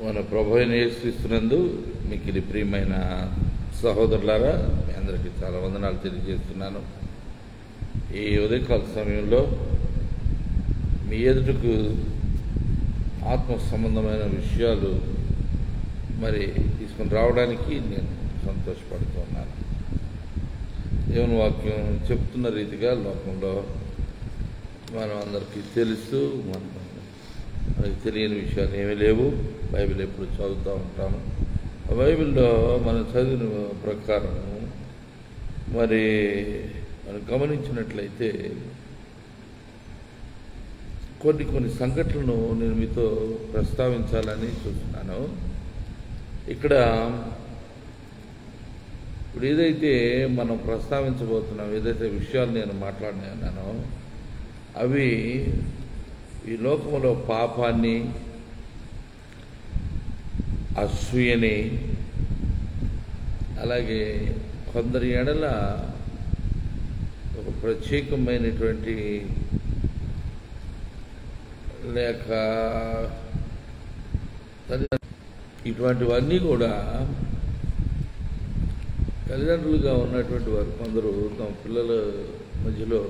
మన ప్రభు అయిన యేసుక్రీస్తునందు మిక్కిలి ప్రియమైన సహోదరులారా, మీ అందరికీ చాలా వందనాలు తెలియజేస్తున్నాను. ఈ ఉదయకాల సమయంలో మీ ఎదుటకు ఆత్మ సంబంధమైన విషయాలు తీసుకొని రావడానికి నేను సంతోషపడుతున్నాను. దేవుని వాక్యం చెప్తున్న రీతిగా లోకంలో మనం అందరికీ తెలుసు, మనకి తెలియని విషయాలు ఏమీ లేవు. బైబిల్ ఎప్పుడు చదువుతూ ఉంటాము. ఆ బైబిల్లో మనం చదివిన ప్రకారం మనం గమనించినట్లయితే కొన్ని సంఘటనలను నేను మీతో ప్రస్తావించాలని చూస్తున్నాను. ఇక్కడ ఇప్పుడు ఏదైతే మనం ప్రస్తావించబోతున్నాం, ఏదైతే విషయాలు నేను మాట్లాడినానో అవి ఈ లోకంలో పాపాన్ని, అసూయని, అలాగే కొందరి ఎడల ఒక ప్రత్యేకమైనటువంటి లేక ఇటువంటివన్నీ కూడా తల్లిదండ్రులుగా ఉన్నటువంటి వారు కొందరు తమ పిల్లల మధ్యలో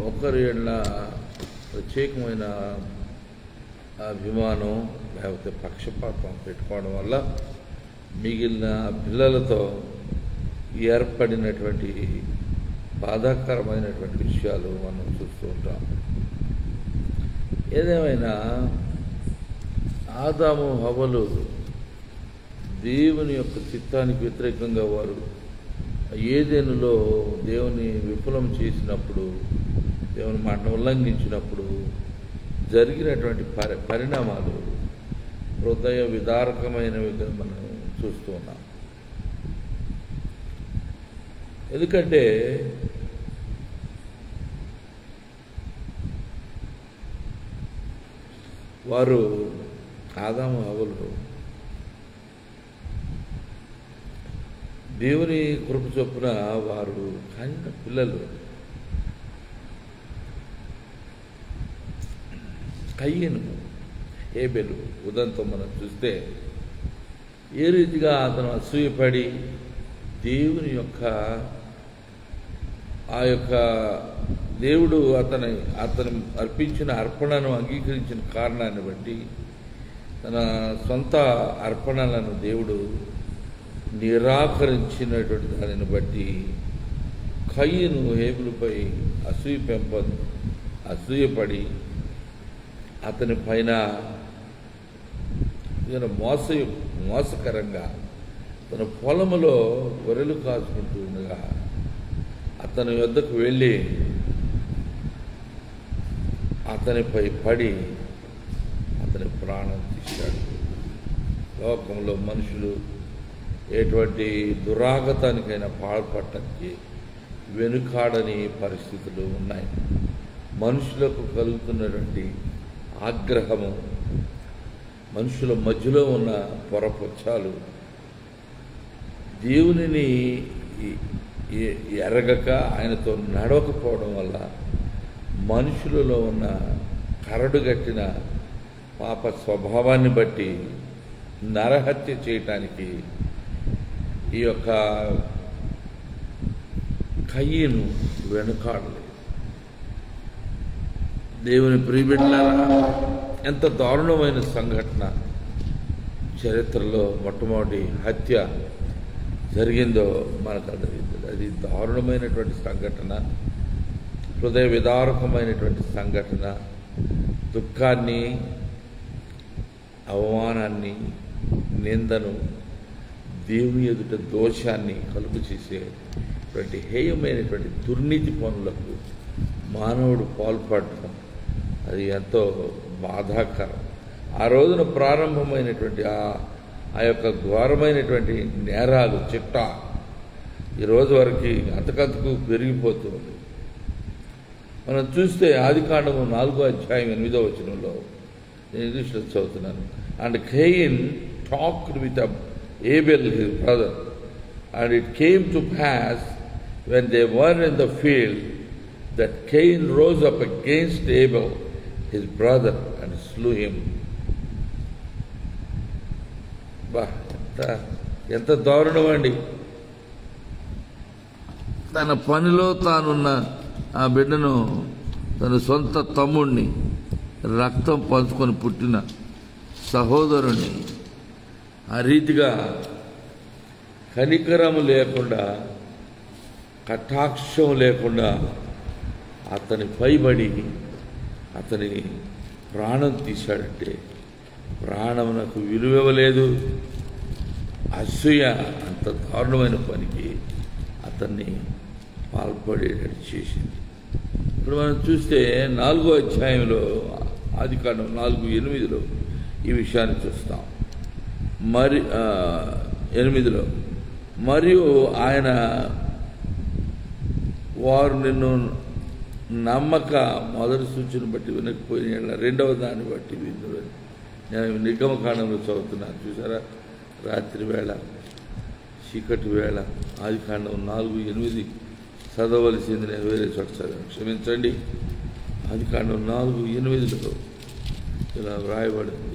ఒకరి ఎడల ప్రత్యేకమైన అభిమానం లేకపోతే పక్షపాతం పెట్టుకోవడం వల్ల మిగిలిన పిల్లలతో ఏర్పడినటువంటి బాధాకరమైనటువంటి విషయాలు మనం చూస్తూ ఉంటాం. ఏదేమైనా ఆదాము హవ్వలు దేవుని యొక్క చిత్తానికి వ్యతిరేకంగా వారు ఏదెనులో దేవుని విఫలం చేసినప్పుడు, దేవుని మాటను ఉల్లంఘించినప్పుడు జరిగినటువంటి పరిణామాలు హృదయ విదారకమైనవిగా మనం చూస్తూ ఉన్నాం. ఎందుకంటే వారు ఆదాము హవ్వలు దేవుని కృప చొప్పున వారు కన్న పిల్లలు కయ్యను, హేబెలు ఉదంతం మనం చూస్తే ఏ రీతిగా అతను అసూయపడి దేవుని యొక్క దేవుడు అతను అర్పించిన అర్పణను అంగీకరించిన కారణాన్ని బట్టి తన సొంత అర్పణలను దేవుడు నిరాకరించినటువంటి దానిని బట్టి కయ్యను హేబెలుపై అసూయపడి అతని పైన మోసకరంగా తన పొలములో గొర్రెలు కాచుకుంటూ ఉండగా అతని వద్దకు వెళ్ళి అతనిపై పడి అతని ప్రాణం తీశాడు. లోకంలో మనుషులు ఎటువంటి దురాగతానికైనా పాల్పడటానికి వెనుకాడని పరిస్థితులు ఉన్నాయి. మనుషులకు కలుగుతున్నటువంటి ఆగ్రహము, మనుషుల మధ్యలో ఉన్న పొరపొచ్చాలు, దేవునిని ఎరగక ఆయనతో నడవకపోవడం వల్ల మనుషులలో ఉన్న కరడుగట్టిన పాప స్వభావాన్ని బట్టి నరహత్య చేయటానికి ఈ యొక్క కయ్యను వెనుకాడలేదు. దేవుని ప్రియబిడ్డలారా, ఎంత దారుణమైన సంఘటన చరిత్రలో మొట్టమొదటి హత్య జరిగిందో మనకు అర్థమవుతుంది. అది దారుణమైనటువంటి సంఘటన, హృదయ విదారకమైనటువంటి సంఘటన, దుఃఖాన్ని, అవమానాన్ని, నిందను, దేవుని ఎదుట దోషాన్ని కలుగు చేసేటువంటి హేయమైనటువంటి దుర్నీతి పనులకు మానవుడు పాల్పడటం అది ఎంతో బాధాకరం. ఆ రోజున ప్రారంభమైనటువంటి ఆ యొక్క ఘోరమైనటువంటి నేరాలు చిట్టా ఈరోజు వరకు అంతకంతకు పెరిగిపోతుంది. మనం చూస్తే ఆదికాండము 4వ అధ్యాయం 8వ వచనంలో, నేను ఇంగ్లీష్లో చదువుతున్నాను. And Cain talked with Abel his brother, and it came to pass when they were in the field that Cain rose up against Abel his brother and slew him. బా ఎంత దారుణం అండి. తన పనిలో తానున్న ఆ బిడ్డను, తన సొంత తమ్ముడిని, రక్తం పంచుకొని పుట్టిన సహోదరుని ఆ రీతిగా కనికరము లేకుండా, కటాక్షం లేకుండా అతని పైబడి అతని ప్రాణం తీశాడంటే ప్రాణమునకు విలువలేదు. అసూయ అంత దారుణమైన పనికి అతన్ని పాల్పడేటట్టు చేసింది. ఇప్పుడు మనం చూస్తే 4వ అధ్యాయంలో, ఆదికాండం 4:8 ఈ విషయాన్ని చూస్తాం. 8 మరియు ఆయన వారు నిన్ను నమ్మక మొదటి సూచన బట్టి వినకపోయిన రెండవ దాన్ని బట్టి విందులు. నేను నిర్గమకాండంలో చదువుతున్నాను, చూసారా? రాత్రి వేళ, చీకటి వేళ, ఆదికాండం 4:8 చదవలసింది నేను వేరే చోట చదివాను, క్షమించండి. ఆదికాండం 4:8 ఇలా వ్రాయబడింది.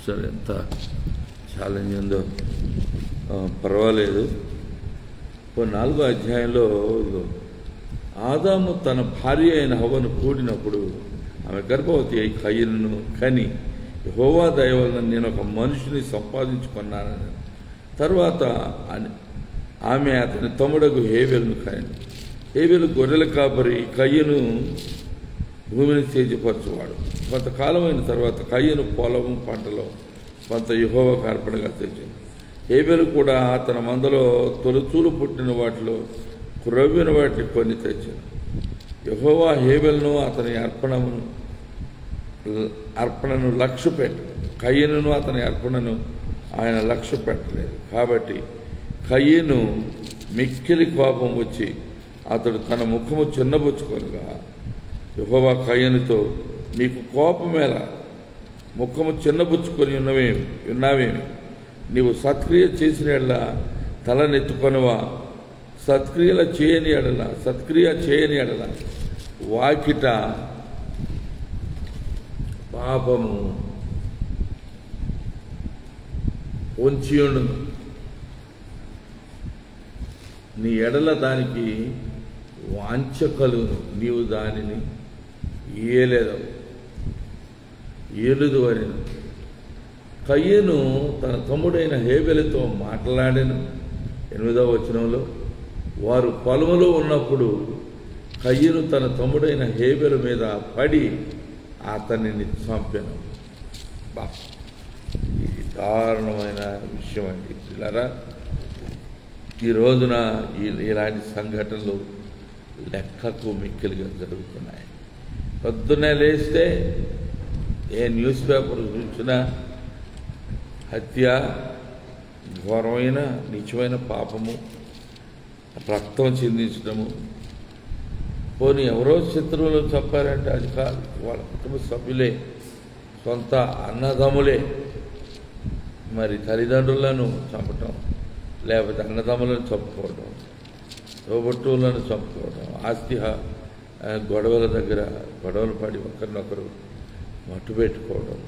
చూస్తారు ఎంత ఛాలెంజ్ ఉందో. పర్వాలేదు. 4వ అధ్యాయంలో ఆదాము తన భార్య అయిన హవ్వను కూడినప్పుడు ఆమె గర్భవతి అయి కయీనును కని, యెహోవా దయ వలన నేను ఒక మనిషిని సంపాదించుకున్నానని. తర్వాత ఆమె అతని తమ్ముడకు హేబెలును కని. హేబెలు గొర్రెల కాపరి, కయీను భూమిని తేజపరచువాడు. కొంతకాలమైన తర్వాత కయీను పొలము పంటలో కొంత యెహోవాకు అర్పణగా తెచ్చింది. హేబెలు కూడా తన మందలో తొలుచూలు పుట్టిన వాటిలో క్రొవ్విన వాటిని కొన్ని తెచ్చాను. యెహోవా హేబెలును అతని అర్పణను లక్ష్యపెట్టు, కయీనును అతని అర్పణను ఆయన లక్ష్య పెట్టలేదు. కాబట్టి కయీను మిక్కిలి కోపం వచ్చి అతడు తన ముఖము చిన్నబుచ్చుకొనగా, యెహోవా కయీనుతో, నీకు కోపమేలా? ముఖము చిన్నబుచ్చుకొని ఉన్నావేమి? నీవు సత్క్రియ చేసిన ఎడల తలనెత్తుకొనవా? సత్క్రియ చేయని ఎడల వాకిట పాపము పొంచియుండును. నీ ఎడల దానికి వాంఛ కలుగును, నీవు దానిని ఏలుదు అని. కయీను తన తమ్ముడైన హేబెలుతో మాట్లాడాను. 8వ వచనంలో, వారు పొలములో ఉన్నప్పుడు కయీను తన తమ్ముడైన హేబెలు మీద పడి అతనిని చంపెను. ఇది దారుణమైన విషయం అండి. పిల్లరా, ఈ రోజున ఇలాంటి సంఘటనలు లెక్కకు మిక్కిలిగా జరుగుతున్నాయి. పొద్దున్నే లేస్తే ఏ న్యూస్ పేపర్ చూసినా హత్య, ఘోరమైన నీచమైన పాపము, రక్తం చిందించడము. పోనీ ఎవరో శత్రువులు చంపారంటే అది కాదు, వాళ్ళ కుటుంబ సభ్యులే, సొంత అన్నదమ్ములే. మరి తల్లిదండ్రులను చంపటం, లేకపోతే అన్నదమ్ములను చంపుకోవడం, తోబుట్టువులను చంపుకోవడం, ఆస్తి గొడవల దగ్గర గొడవలు పడి ఒకరినొకరు మట్టు పెట్టుకోవడం,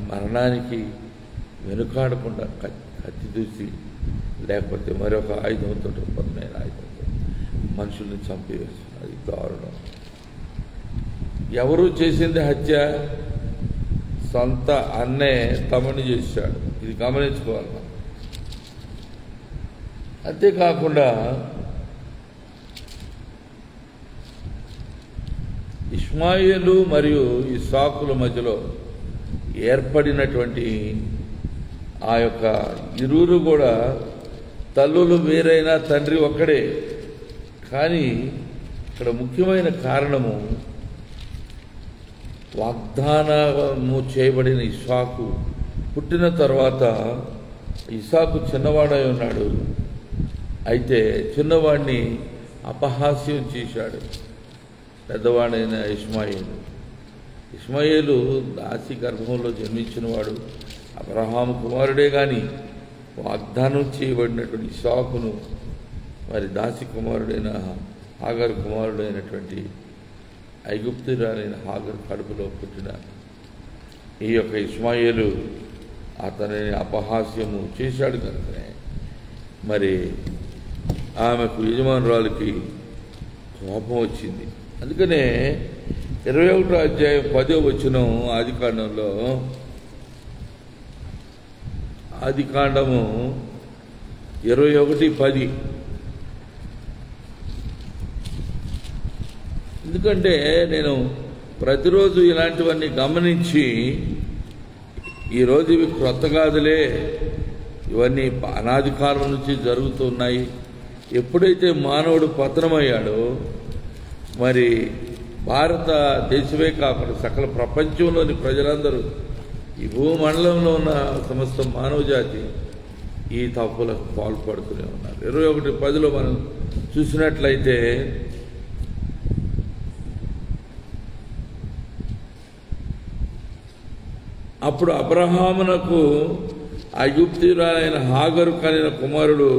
మరణానికి వెనుకాడకుండా కత్తి దూసి, లేకపోతే మరొక ఆయుధంతో, పదునైన ఆయుధంతో మనుషుల్ని చంపివేస్తుంది. అది దారుణం. ఎవరు చేసింది హత్య? సొంత అన్నే తమ్ముడిని చేశాడు. ఇది గమనించుకోవాలి మనం. అంతేకాకుండా ఇష్మాయేలు మరియు ఇస్సాకుల మధ్యలో ఏర్పడినటువంటి ఆ యొక్క ఇరువురు కూడా తల్లులు వేరైనా తండ్రి ఒక్కడే. కానీ ఇక్కడ ముఖ్యమైన కారణము వాగ్దానము చేయబడిన ఇస్సాకు పుట్టిన తర్వాత ఇస్సాకు చిన్నవాడై ఉన్నాడు. అయితే చిన్నవాడిని అపహాస్యం చేశాడు పెద్దవాడైన ఇష్మాయేలు దాసి గర్భంలో జన్మించినవాడు, అబ్రహాము కుమారుడే. కానీ వాగ్దానం చేయబడినటువంటి ఇస్సాకును మరి దాసి కుమారుడైన హాగరు కుమారుడైనటువంటి ఐగుప్తురాలైన హాగరు కడుపులో పుట్టిన ఈ యొక్క ఇష్మాయేలు అతనిని అపహాస్యము చేశాడు కనుకనే మరి ఆమెకు యజమానురాలికి కోపం వచ్చింది. అందుకనే 21వ అధ్యాయం 10వ వచనం ఆదికాండము 21:10. ఎందుకంటే నేను ప్రతిరోజు ఇలాంటివన్నీ గమనించి ఈరోజు ఇవి క్రొత్త కాదులే, ఇవన్నీ అనాది కాలం నుంచి జరుగుతున్నాయి. ఎప్పుడైతే మానవుడు పతనమయ్యాడో మరి భారతదేశమే కాకుండా సకల ప్రపంచంలోని ప్రజలందరూ ఈ భూమండలంలో ఉన్న సమస్త మానవ జాతి ఈ తప్పులకు పాల్పడుతూనే ఉన్నారు. 21:10 మనం చూసినట్లయితే అప్పుడు అబ్రహామునకు ఐగుప్తీయురాలైన హాగరు కనిన కుమారుడు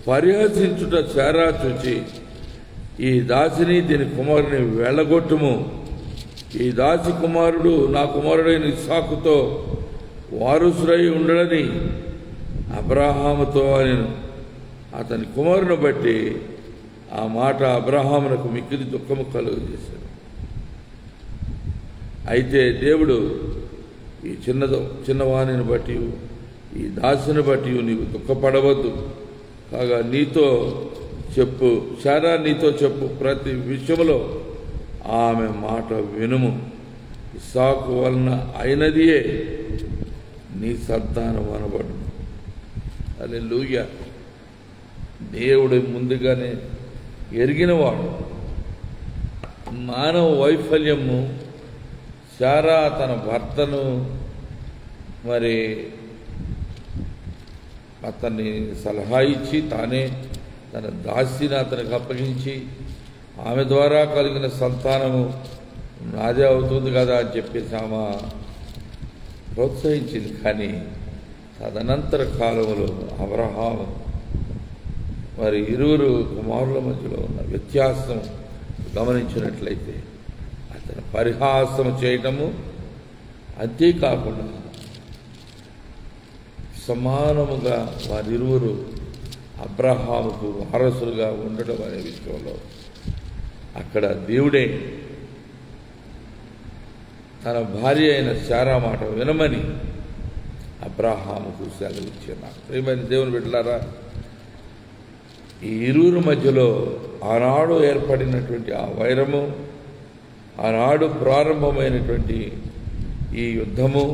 పరిహసించుట శారా చూచి, ఈ దాసిని దీని కుమారుని వెళ్ళగొట్టుము, ఈ దాసి కుమారుడు నా కుమారుడైన ఇస్సాకుతో వారసుడై ఉండడని అబ్రహాముతో అనెను. అతని కుమారుని బట్టి ఆ మాట అబ్రహామునకు మిక్కిలి దుఃఖము కలుగజేశాడు. అయితే దేవుడు ఈ చిన్నవాణిని బట్టి ఈ దాసిని బట్టి నీవు దుఃఖపడవద్దు, కాగా నీతో చెప్పు, శారా నీతో చెప్పు ప్రతి విషయంలో ఆమె మాట వినుము, ఇస్సాకు వలన అయినదియే నీ సంతానం అనబడును. హల్లెలూయా. దేవుడు ముందుగానే ఎరిగినవాడు. మానవ వైఫల్యము శారా తన భర్తను మరి అతన్ని సలహా ఇచ్చి తానే తన దాసిని అతనికి అప్పగించి ఆమె ద్వారా కలిగిన సంతానము నాదే అవుతుంది కదా అని చెప్పేసి ఆమె ప్రోత్సహించింది. కానీ తదనంతర కాలంలో అబ్రహాము మరి ఇరువురు కుమారుల మధ్యలో ఉన్న వ్యత్యాసం గమనించినట్లయితే అతను పరిహాసం చేయటము, అంతేకాకుండా సమానముగా వారిరువురు అబ్రహాముకు వారసులుగా ఉండడం అనే విషయంలో అక్కడ దేవుడే తన భార్య అయిన శారా మాట వినమని అబ్రహాముకు సెలవిచ్చారు. ప్రియమైన దేవుని బిడ్డలారా, ఈ ఇరువురు మధ్యలో ఆనాడు ఏర్పడినటువంటి ఆ వైరము, ఆనాడు ప్రారంభమైనటువంటి ఈ యుద్ధము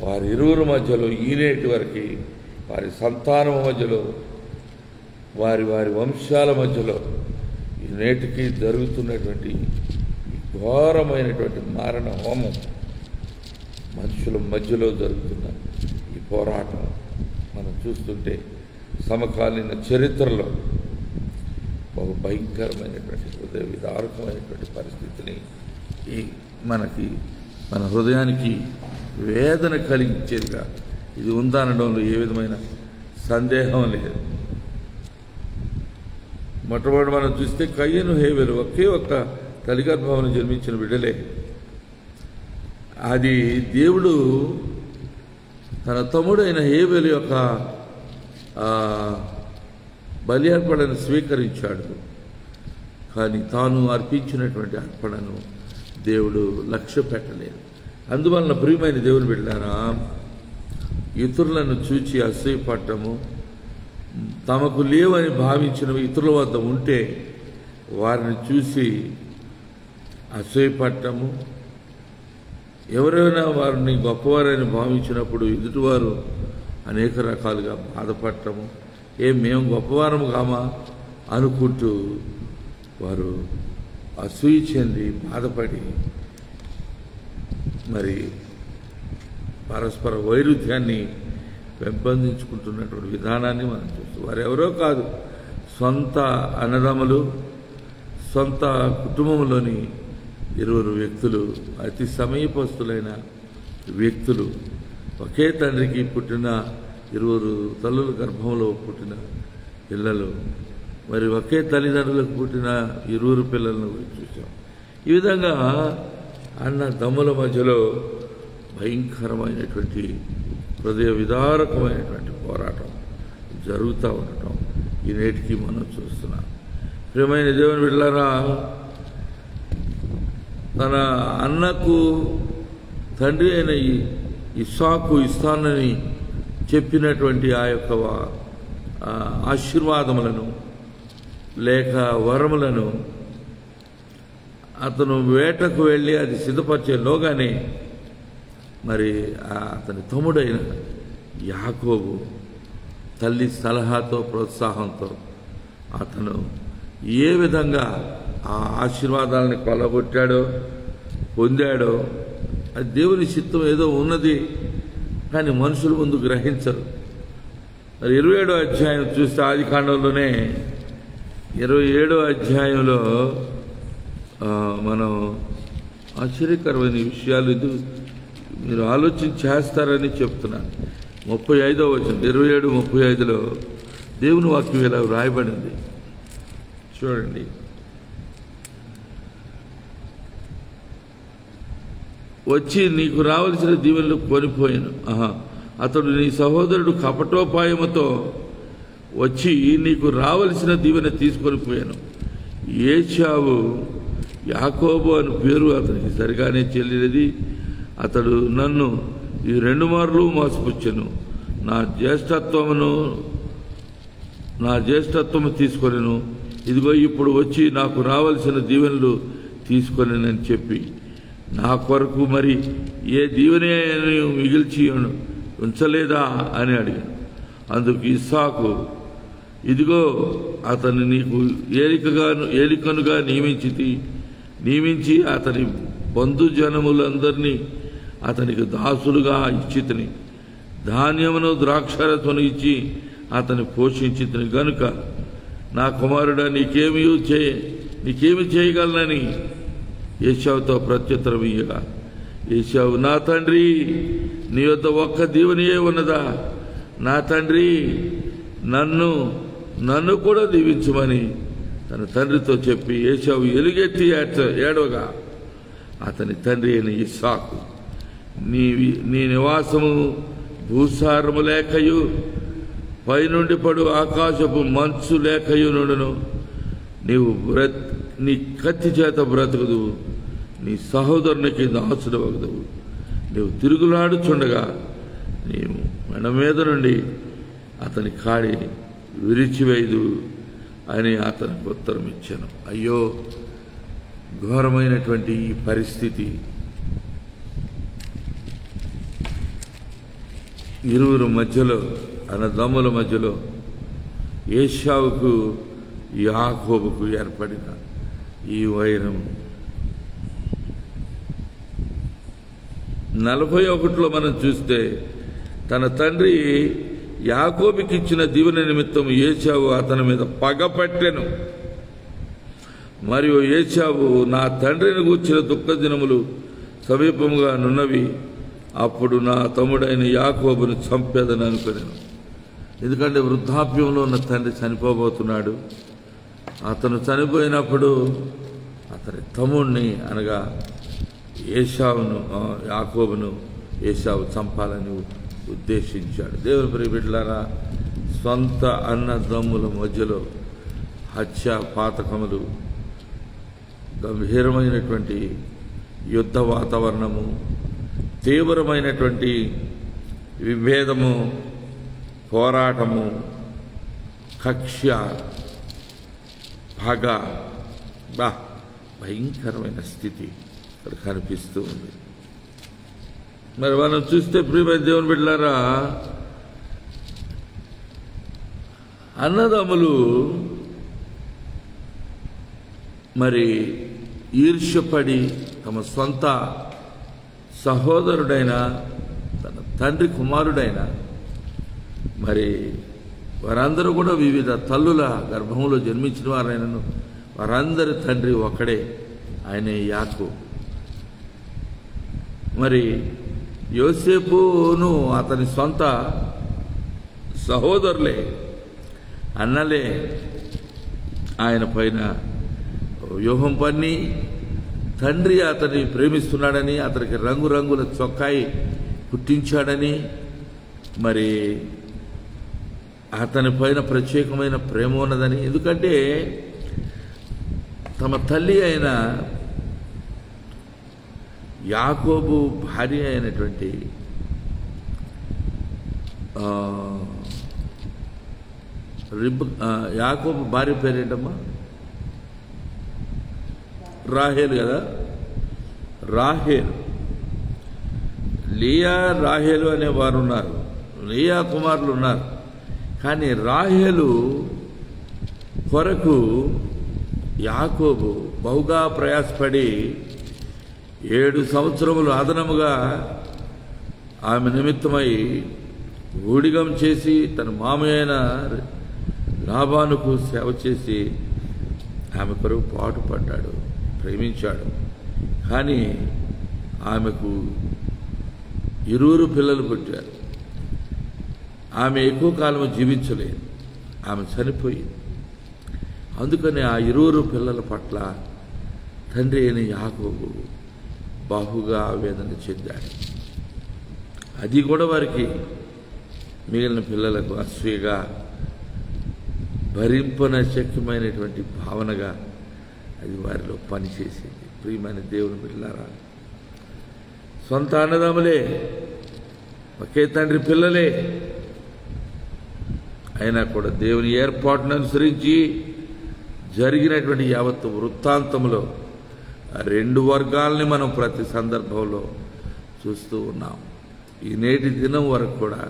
వారిరువురు మధ్యలో ఈనేటి వరకు వారి సంతానము మధ్యలో వారి వంశాల మధ్యలో ఈ నేటికి జరుగుతున్నటువంటి ఘోరమైనటువంటి మారణ హోమం, మనుషుల మధ్యలో జరుగుతున్న ఈ పోరాటం మనం చూస్తుంటే సమకాలీన చరిత్రలో బహు భయంకరమైనటువంటి హృదయ విదారకమైనటువంటి పరిస్థితిని మన హృదయానికి వేదన కలిగించేదిగా ఇది ఉందనడంలో ఏ విధమైన సందేహం లేదు. మొట్టమొదటి మనం చూస్తే కయ్యను హేబెలు ఒకే ఒక్క తల్లిగర్భంలో జన్మించిన బిడ్డలే. అది దేవుడు తన తమ్ముడైన హేబెలు యొక్క బలి అర్పణను స్వీకరించాడు. కానీ తాను అర్పించినటువంటి అర్పణను దేవుడు లక్ష్య పెట్టలేదు. అందువలన ప్రియమైన దేవుని బిడ్డలారా, ఇతరులను చూచి అసూయపడటము, తమకు లేవని భావించినవి ఇతరుల వద్ద ఉంటే వారిని చూసి అసూయపడటము, ఎవరైనా వారిని గొప్పవారని భావించినప్పుడు ఎదుటివారు అనేక రకాలుగా బాధపడటము, మేము గొప్పవారము కామా అనుకుంటూ వారు అసూయ చెంది బాధపడి మరి పరస్పర వైరుధ్యాన్ని పెంపొందించుకుంటున్నటువంటి విధానాన్ని మనం చూస్తాం. వారు ఎవరో కాదు, సొంత అన్నదమ్ములు, సొంత కుటుంబంలోని 20 వ్యక్తులు, అతి సమీపస్తులైన వ్యక్తులు, ఒకే తండ్రికి పుట్టిన 20 తల్లుల గర్భంలో పుట్టిన పిల్లలు, మరి ఒకే తల్లిదండ్రులకు పుట్టిన 20 పిల్లలను చూసాం. ఈ విధంగా అన్నదమ్ముల మధ్యలో భయంకరమైనటువంటి హృదయ విదారకమైనటువంటి పోరాటం జరుగుతూ ఉండటం ఈ నేటికి మనం చూస్తున్నాం. ప్రియమైన దేవుని బిడ్డలారా, తన అన్నకు తండ్రి అయిన ఇస్సాకు ఇస్తానని చెప్పినటువంటి ఆ యొక్క ఆశీర్వాదములను లేక వరములను అతను వేటకు వెళ్ళి అది సిద్ధపరిచేలోగానే మరి అతని తమ్ముడైన యాకోబు తల్లి సలహాతో ప్రోత్సాహంతో అతను ఏ విధంగా ఆ ఆశీర్వాదాలని కొలగొట్టాడో పొందాడో, అది దేవుని చిత్తం ఏదో ఉన్నది, కానీ మనుషుల ముందు గ్రహించరు. మరి 27వ అధ్యాయం చూస్తే ఆదికాండంలోనే 27వ అధ్యాయంలో మనం ఆశ్చర్యకరమైన విషయాలు ఇది మీరు ఆలోచన చేస్తారని చెప్తున్నాను. 35వ వచనం 27:35లో దేవుని వాక్యం ఇలా వ్రాయబడింది చూడండి. వచ్చి నీకు రావలసిన దీవెనలు కొనిపోయాను. అతడు నీ సహోదరుడు కపటోపాయముతో వచ్చి నీకు రావలసిన దీవెన తీసుకొని పోయాను. ఏశావు యాకోబు అని పేరు అతనికి సరిగానే చెల్లినది. అతడు నన్ను ఈ 2 మార్లు మోసపుచ్చెను. నా జ్యేష్ఠత్వము తీసుకొనెను. ఇదిగో ఇప్పుడు వచ్చి నాకు రావలసిన దీవెనలు తీసుకొనని చెప్పి నా కొరకు మరి ఏ దీవెన మిగిల్చి ఉంచలేదా అని అడిగాను. అందుకు ఇస్సాకు, ఇదిగో అతన్ని నీకు ఏలికనుగా నియమించి అతని బంధుజనములందరినీ అతనికి దాసులుగా ఇచ్చితిని. ధాన్యమును ద్రాక్షరసమును ఇచ్చి అతని పోషించితిని గనుక నా కుమారుడా నీకేమి చేయగలనని ఏశావుతో ప్రత్యుత్తరం ఇయ్యగా, ఏశావు, నా తండ్రి, నీ వద్ద ఒక్క దీవెనయే ఉన్నదా? నా తండ్రి, నన్ను కూడా దీవించమని తన తండ్రితో చెప్పి ఏశావు ఎలుగెత్తి ఏడవగా అతని తండ్రి అయిన ఇస్సాకు, నీ నివాసము భూసారము లేకయు పైనుండి పడు ఆకాశపు మంచు లేకయు నుండును. నీ కత్తి చేత బ్రతుకుదువు, నీ సహోదరునికి దాసుడు వగదువు. నీవు తిరుగులాడుచుండగా నీవు మెడ మీద నుండి అతని కాడి విరిచివేయదు అని అతనికి ఉత్తరం ఇచ్చాను. అయ్యో, ఘోరమైనటువంటి ఈ పరిస్థితి. 20 మధ్యలో, అన్నదమ్ముల మధ్యలో ఏశావుకు యాకోబుకు ఏర్పడిన ఈ వైరం 41లో మనం చూస్తే తన తండ్రి యాకోబుకి ఇచ్చిన దీవెన నిమిత్తం ఏశావు అతని మీద పగపట్టెను. మరియు ఏశావు, నా తండ్రిని గూర్చిన దుఃఖ దినములు సమీపముగా నున్నవి, అప్పుడు నా తమ్ముడైన యాకోబును చంపేదని అనుకున్నాను. ఎందుకంటే వృద్ధాప్యంలో ఉన్న తండ్రి చనిపోబోతున్నాడు. అతను చనిపోయినప్పుడు అతని తమ్ముడిని అనగా యాకోబును ఏశావు చంపాలని ఉద్దేశించాడు. దేవుని ప్రియ బిడ్డలారా, సొంత అన్నదమ్ముల మధ్యలో హత్య పాతకములు, గంభీరమైనటువంటి యుద్ధ వాతావరణము, తీవ్రమైనటువంటి విభేదము, పోరాటము, కక్ష, పగ, భయంకరమైన స్థితి ఇక్కడ కనిపిస్తూ ఉంది. మరి మనం చూస్తే ప్రియమైన దేవుని బిడ్డలారా, అన్నదమ్ములు మరి ఈర్ష్యపడి తమ సొంత సహోదరుడైన తన తండ్రి కుమారుడైన మరి వారందరూ కూడా వివిధ తల్లుల గర్భంలో జన్మించిన వారైనను వారందరి తండ్రి ఒక్కడే, ఆయన యాకోబు. మరి యోసేపును అతని సొంత సహోదరులే, అన్నలే ఆయన పైన వ్యూహం పన్ని తండ్రి అతన్ని ప్రేమిస్తున్నాడని, అతనికి రంగురంగుల చొక్కాయి పుట్టించాడని, మరి అతని పైన ప్రత్యేకమైన ప్రేమ ఉన్నదని. ఎందుకంటే తమ తల్లి అయిన యాకోబు భార్య అయినటువంటి యాకోబు భార్య పేరేంటమ్మా? రాహేలు కదా. రాహేలు, లియా రాహేలు అనేవారు ఉన్నారు, లియా కుమారులు ఉన్నారు. కానీ రాహేలు కొరకు యాకోబు బహుగా ప్రయాసపడి 7 సంవత్సరములు అదనముగా ఆమె నిమిత్తమై ఊడిగం చేసి తన మామయ్యైన లాబానుకు సేవ చేసి ఆమె కొరకు పాటుపడ్డాడు, ప్రేమించాడు. కానీ ఆమెకు 2 పిల్లలు పుట్టారు. ఆమె ఎక్కువ కాలం జీవించలేదు, ఆమె చనిపోయింది. అందుకని ఆ 2 పిల్లల పట్ల తండ్రి అయిన యాకోబు బాహుగా ఆవేదన చెందాడు. అది కూడా వారికి మిగిలిన పిల్లలకు అసూయగా భరింపనశక్యమైనటువంటి భావనగా అది వారిలో పనిచేసింది. ప్రియమైన దేవుని బిడ్డలారా, సొంత అన్నదమ్ములే, ఒకే తండ్రి పిల్లలే అయినా కూడా దేవుని ఏర్పాటును అనుసరించి జరిగినటువంటి యావత్తు వృత్తాంతంలో 2 వర్గాలని మనం ప్రతి సందర్భంలో చూస్తూ ఉన్నాం. ఈ నేటి దినం వరకు కూడా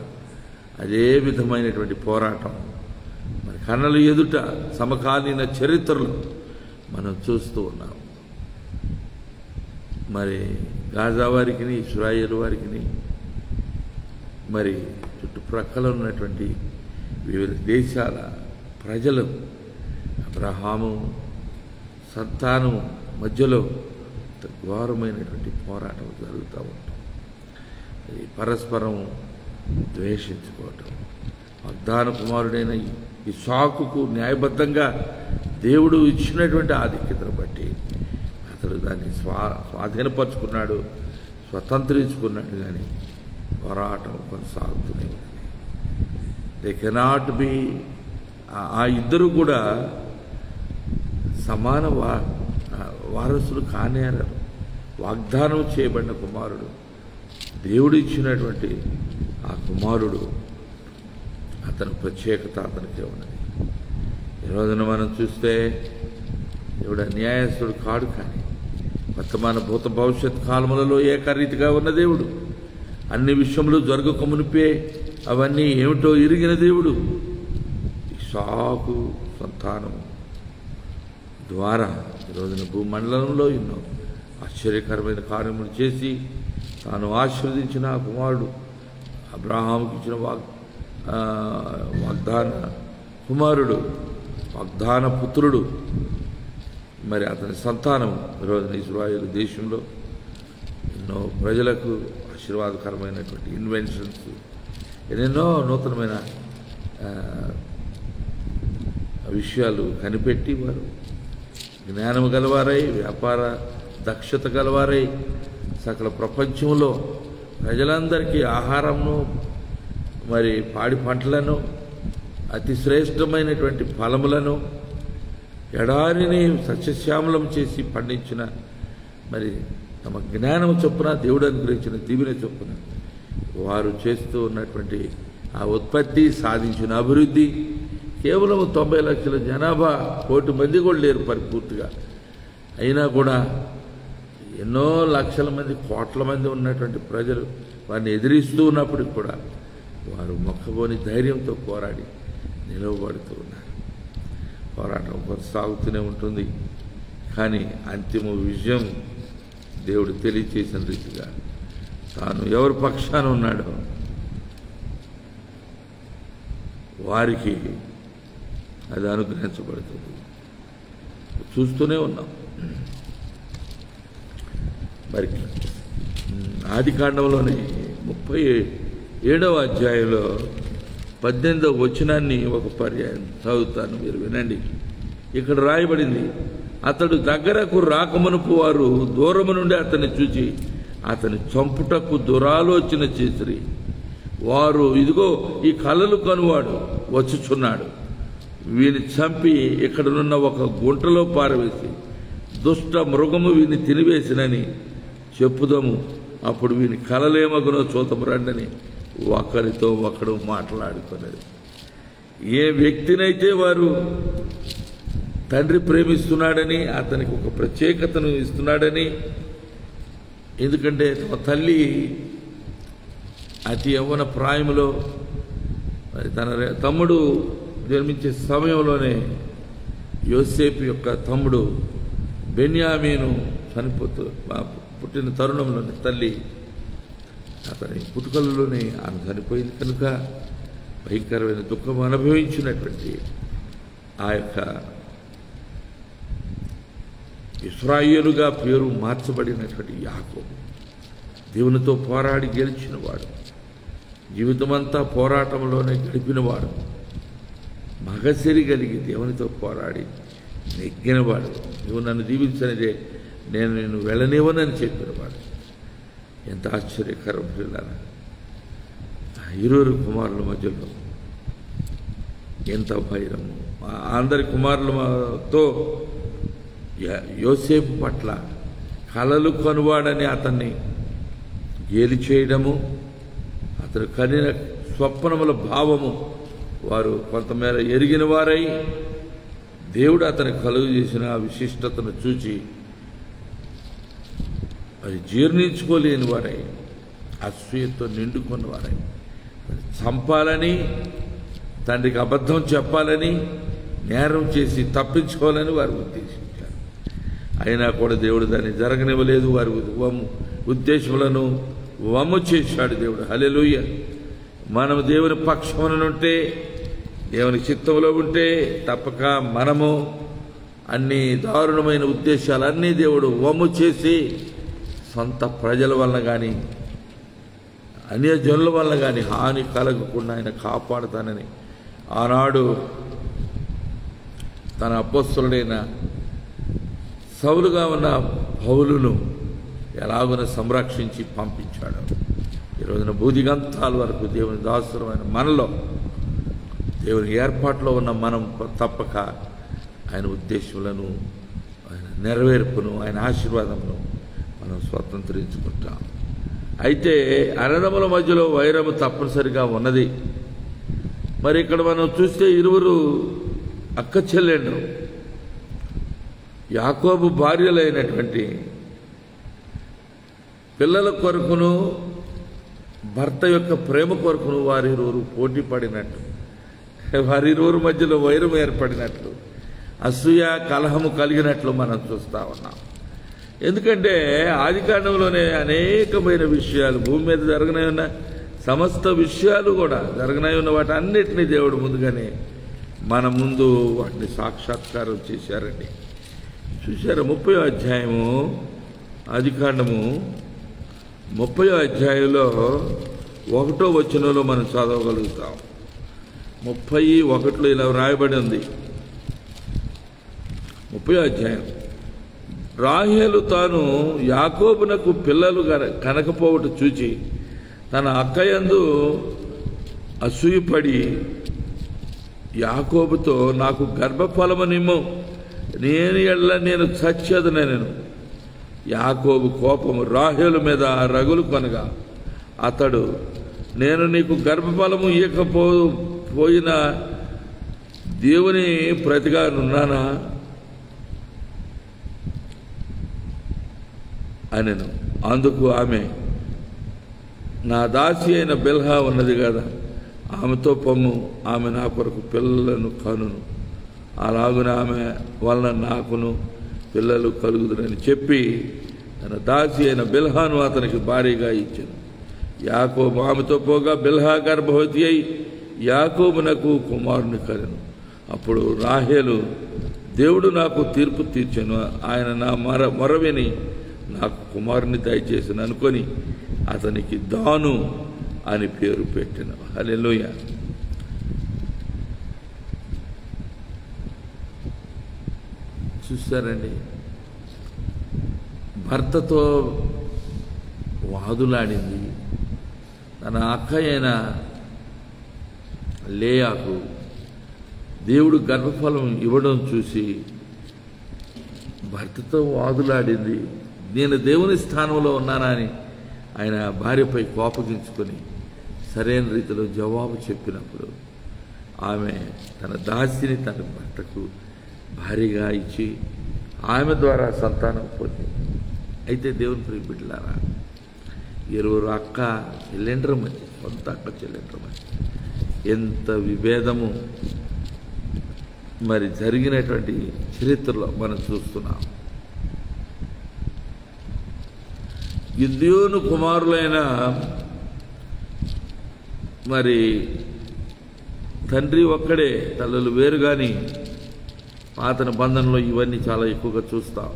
అదే విధమైనటువంటి పోరాటం మరి కన్నుల ఎదుట సమకాలీన చరిత్రలో మనం చూస్తూ ఉన్నాం. మరి గాజా వారికి, ఇశ్రాయేలు వారికి, మరి చుట్టుప్రక్కల ఉన్నటువంటి వివిధ దేశాల ప్రజలు అబ్రహాము సంతానం మధ్యలో ఘోరమైనటువంటి పోరాటం జరుగుతూ ఉంటుంది. పరస్పరం ద్వేషించుకోవటం. వాగ్దాన కుమారుడైన ఇస్సాకుకు న్యాయబద్ధంగా దేవుడు ఇచ్చినటువంటి ఆధిక్యతను బట్టి అతడు దాన్ని స్వాధీనపరుచుకున్నాడు, స్వతంత్రించుకున్నాడు. కానీ పోరాటం కొనసాగుతూనే ఉంది. దే కెనాట్ బి, ఆ ఇద్దరు కూడా సమాన వారసులు కానేరారు. వాగ్దానం చేయబడిన కుమారుడు, దేవుడు ఇచ్చినటువంటి ఆ కుమారుడు, అతని ప్రత్యేకత అతనికే ఉన్నది. ఈ రోజున మనం చూస్తే దేవుడు అన్యాయస్తుడు కాడు. కానీ వర్తమాన భూత భవిష్యత్ కాలములలో ఏకరీతిగా ఉన్న దేవుడు, అన్ని విషయములు జరగక మునిపే అవన్నీ ఏమిటో ఎరిగిన దేవుడు. ఇస్సాకు సంతానము ద్వారా ఈరోజున భూమండలంలో ఎన్నో ఆశ్చర్యకరమైన కార్యములు చేసి తాను ఆశీర్వదించిన ఆ కుమారుడు, అబ్రహాముకి ఇచ్చిన వాగ్దాన కుమారుడు, వాగ్దాన పుత్రుడు, మరి అతని సంతానం ఈరోజున ఇశ్రాయేలు దేశంలో ఎన్నో ప్రజలకు ఆశీర్వాదకరమైనటువంటి ఇన్వెన్షన్స్, ఎన్నెన్నో నూతనమైన విషయాలు కనిపెట్టి వారు జ్ఞానము గలవారై, వ్యాపార దక్షత గలవారై సకల ప్రపంచంలో ప్రజలందరికీ ఆహారమును, మరి పాడి పంటలను, అతి శ్రేష్టమైనటువంటి ఫలములను, ఎడారిని సస్యశ్యామలం చేసి పండించిన మరి తమ జ్ఞానము చొప్పున దేవుడు అనుగ్రహించిన దీవెన చొప్పున వారు చేస్తూ ఉన్నటువంటి ఆ ఉత్పత్తి, సాధించిన అభివృద్ధి, కేవలం 90 లక్షల జనాభా, 1 కోటి మంది కూడా లేరు పరిపూర్తిగా. అయినా కూడా ఎన్నో లక్షల మంది, కోట్ల మంది ఉన్నటువంటి ప్రజలు వారిని ఎదిరిస్తూ ఉన్నప్పటికి కూడా వారు మొక్కబోని ధైర్యంతో పోరాడి నిలవబడుతూ ఉన్నారు. పోరాటం కొనసాగుతూనే ఉంటుంది. కానీ అంతిమ విజయం దేవుడు తెలియచేసిన రీతిగా తాను ఎవరి పక్షాన ఉన్నాడో వారికి అది అనుగ్రహించబడుతుంది. చూస్తూనే ఉన్నాం. మరి ఆదికాండంలోని 37వ అధ్యాయంలో 18వ వచనాన్ని ఒక పర్యాయం చదువుతాను, మీరు వినండి. ఇక్కడ రాయబడింది, అతడు దగ్గరకు రాకమునుపు వారు దూరము నుండి అతన్ని చూచి అతని చంపుటకు దురాలోచన చేసిరి. వారు, ఇదిగో ఈ కలలు కనువాడు వచ్చుచున్నాడు, వీని చంపి ఇక్కడనున్న ఒక గుంటలో పారవేసి దుష్ట మృగము వీని తినివేసినని చెప్పుదాము, అప్పుడు వీని కలలేమగునో చూతము రండని ఒకరితో ఒకడు మాట్లాడుకున్నది. ఏ వ్యక్తినైతే వారు తండ్రి ప్రేమిస్తున్నాడని, అతనికి ఒక ప్రత్యేకతను ఇస్తున్నాడని, ఎందుకంటే తల్లి అతి యవ్వన ప్రాయంలో మరి తన తమ్ముడు జన్మించే సమయంలోనే యోసేపు యొక్క తమ్ముడు బెన్యామీను పుట్టిన తరుణంలోని తల్లి అతని పుట్టుకలలోనే ఆమె చనిపోయింది కనుక భయంకరమైన దుఃఖం అనుభవించినటువంటి ఆ యొక్క ఇశ్రాయేలుగా పేరు మార్చబడినటువంటి యాకోబు దేవునితో పోరాడి గెలిచినవాడు, జీవితమంతా పోరాటంలోనే గడిపినవాడు, మగసిరి కలిగి దేవునితో పోరాడి నెగ్గినవాడు. నువ్వు నన్ను దీవించనిదే నేను నిన్ను వెళ్ళనివ్వనని చెప్పినవాడు. ఎంత ఆశ్చర్యకరం పిల్లల! ఇరువురు కుమారుల మధ్యలో ఎంత భైరము! అందరి కుమారులతో యోసేపు పట్ల కలలు కనువాడని అతన్ని గేలి చేయడము, అతను కనిన స్వప్నముల భావము వారు కొంతమేర ఎరిగిన వారై దేవుడు అతని కలుగు చేసిన ఆ విశిష్టతను చూచి అది జీర్ణించుకోలేని వారై అసూయతో నిండుకున్న వారై చంపాలని, తండ్రికి అబద్ధం చెప్పాలని, నేరం చేసి తప్పించుకోవాలని వారు ఉద్దేశించారు. అయినా కూడా దేవుడు దాన్ని జరగనివ్వలేదు. వారి ఉద్దేశములను వమ్ము చేశాడు దేవుడు. హల్లెలూయా! మనము దేవుని పక్షమునుంటే, దేవుని చిత్తంలో ఉంటే తప్పక మనము అన్ని దారుణమైన ఉద్దేశాలన్నీ దేవుడు వమ్ము చేసి సొంత ప్రజల వలన కానీ అన్యజనుల వలన కానీ హాని కలగకుండా ఆయన కాపాడుతానని ఆనాడు తన అపోస్తలుడైన సౌలుగా ఉన్న పౌలును ఎలాగున సంరక్షించి పంపించాడు. ఈరోజున బూదిగంతాల వరకు దేవుని దాసురమైన మనలో, దేవుని ఏర్పాట్లో ఉన్న మనం తప్పక ఆయన ఉద్దేశములను, ఆయన నెరవేర్పును, ఆయన ఆశీర్వాదమును మనం స్వతంత్రించుకుంటాం. అయితే అన్నదమ్ముల మధ్యలో వైరము తప్పనిసరిగా ఉన్నది. మరి ఇక్కడ మనం చూస్తే ఇరువురు అక్క చెల్లెండ్రు, యాకోబు భార్యలైనటువంటి పిల్లల కొరకును భర్త యొక్క ప్రేమ కొరకును వారిరువురు పోటీ పడినట్టు, వారిరువురు మధ్యలో వైరం ఏర్పడినట్లు, అసూయ కలహము కలిగినట్లు మనం చూస్తా ఉన్నాం. ఎందుకంటే ఆదికాండంలోనే అనేకమైన విషయాలు, భూమి మీద జరగనై ఉన్న సమస్త విషయాలు కూడా జరగనై ఉన్న వాటి అన్నిటినీ దేవుడు ముందుగానే మన ముందు వాటిని సాక్షాత్కారం చేశారండి. చూశారు 30వ అధ్యాయము, ఆదికాండము 30వ అధ్యాయంలో 1వ వచనంలో మనం చదవగలుగుతాం. 31లో ఇలా రాయబడి ఉంది. 30వ అధ్యాయం, రాహేలు తాను యాకోబునకు పిల్లలు కనకపోవట చూచి తన అక్కయందు అసూయపడి యాకోబుతో, నాకు గర్భఫలము నిమ్ము, నేను చచ్చేదనెను. యాకోబు కోపము రాహేలు మీద రగులు కొనగా అతడు, నేను నీకు గర్భఫలము ఇయ్యకపోయిన దేవుని ప్రతిగా నున్నానా అనెను. అందుకు ఆమె, నా దాసి అయిన బిల్హా ఉన్నది కదా, ఆమెతో పొమ్ము, ఆమె నా కొరకు పిల్లలను కనును, అలాగున ఆమె వలన నాకును పిల్లలు కలుగుదురని చెప్పి తన దాసి అయిన బిల్హాను అతనికి భారీగా ఇచ్చాను. యాకోబు ఆమెతో పోగా బిల్హా గర్భవతి అయి యాకోబునకు కుమారుని కనెను. అప్పుడు రాహేలు, దేవుడు నాకు తీర్పు తీర్చెను, ఆయన నా మొరవిని నాకు కుమారుని దయచేసిన అనుకొని అతనికి దాను అని పేరు పెట్టెను. హల్లెలూయా. చూస్తారండి, భర్తతో వాదులాడింది. తన అక్క అయిన లేయాకు దేవుడు గర్భఫలం ఇవ్వడం చూసి భర్తతో వాదులాడింది. నేను దేవుని స్థానంలో ఉన్నానా అని ఆయన భార్యపై కోపగించుకొని సరైన రీతిలో జవాబు చెప్పినప్పుడు ఆమె తన దాసిని తన భర్తకు భారీగా ఇచ్చి ఆమె ద్వారా సంతానం పొంది. అయితే దేవుని ప్రియ బిడ్డలారా, ఇరువురు అక్క చెల్లెండ్ర మధ్య, సొంత అక్క చెల్లెండ్ర మధ్య ఎంత విభేదము మరి జరిగినటువంటి చరిత్రలో మనం చూస్తున్నాం. గిద్యోను కుమారులైన మరి తండ్రి ఒక్కడే, తల్లులు వేరు. కానీ పాత నిబంధనలో ఇవన్నీ చాలా ఎక్కువగా చూస్తాం.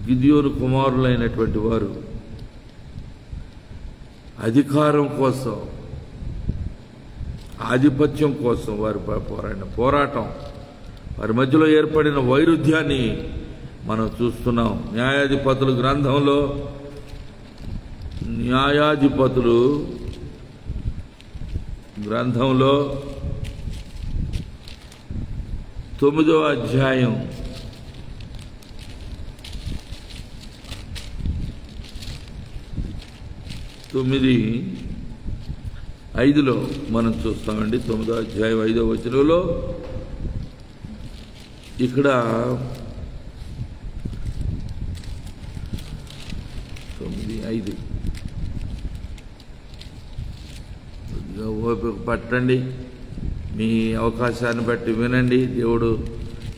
గిద్యోను కుమారులైనటువంటి వారు అధికారం కోసం, ఆధిపత్యం కోసం వారు పోరాడిన పోరాటం, వారి మధ్యలో ఏర్పడిన వైరుధ్యాన్ని మనం చూస్తున్నాం. న్యాయాధిపతులు గ్రంథంలో, న్యాయాధిపతులు గ్రంథంలో 9వ అధ్యాయం 9:5 మనం చూస్తామండి. 9వ అధ్యాయం 5వ వచనంలో ఇక్కడ 9:5 ఓపిక పట్టండి, మీ అవకాశాన్ని బట్టి వినండి. దేవుడు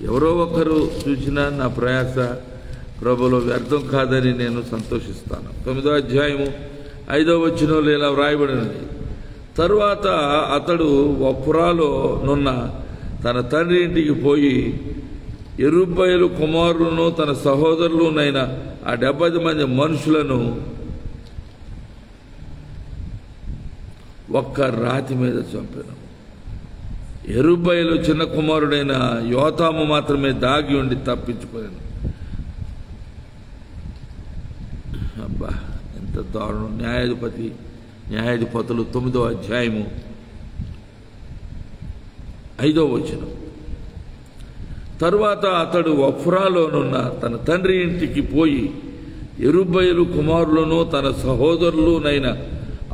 ఎవరో ఒకరు చూసినా నా ప్రయాస ప్రభులో వ్యర్థం కాదని నేను సంతోషిస్తాను. 9వ అధ్యాయము 5వ వచనంలో ఇలా వ్రాయబడినది, తరువాత అతడు ఒఫ్రాలో నున్న తన తండ్రి ఇంటికి పోయి యెరుబ్బయలు కుమారులను తన సహోదరులునైన ఆ 70 మంది మనుషులను ఒక్క రాతి మీద చంపాను. యెరుబ్బయలు చిన్న కుమారుడైన యోతాము మాత్రమే దాగి ఉండి తప్పించుకోలేను. అబ్బా, ఎంత దారుణం. న్యాయాధిపతులు 9వ అధ్యాయము 5వ వచనం, తరువాత అతడు ఒఫ్రాలోనున్న తన తండ్రి ఇంటికి పోయి యెరుబ్బయలు కుమారులను తన సహోదరులునైన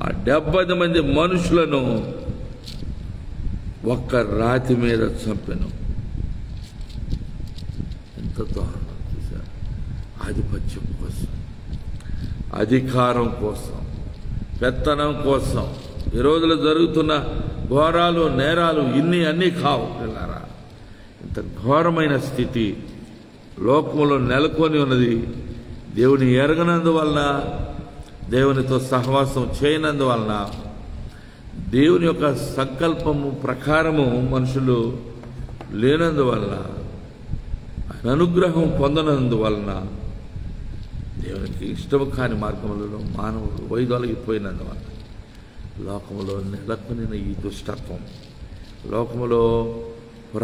ఆ 70 మంది మనుషులను ఒక్క రాతి మీద చంపెను. ఎంత దారుణం చూశారు. ఆధిపత్యం కోసం, అధికారం కోసం, పెత్తనం కోసం ఈ రోజులో జరుగుతున్న ఘోరాలు, నేరాలు అన్నీ కావు పిల్లారా. ఇంత ఘోరమైన స్థితి లోకంలో నెలకొని ఉన్నది. దేవుని ఎరగనందువలన, దేవునితో సహవాసం చేయనందువలన, దేవుని యొక్క సంకల్పము ప్రకారము మనుషులు లేనందువలన, ఆయన అనుగ్రహం పొందనందువలన, దేవునికి ఇష్టము కాని మార్గములలో మానవుడు వైదొలగిపోయినందువలన లోకములో నెలకొనిన ఈ దుష్టత్వం, లోకములో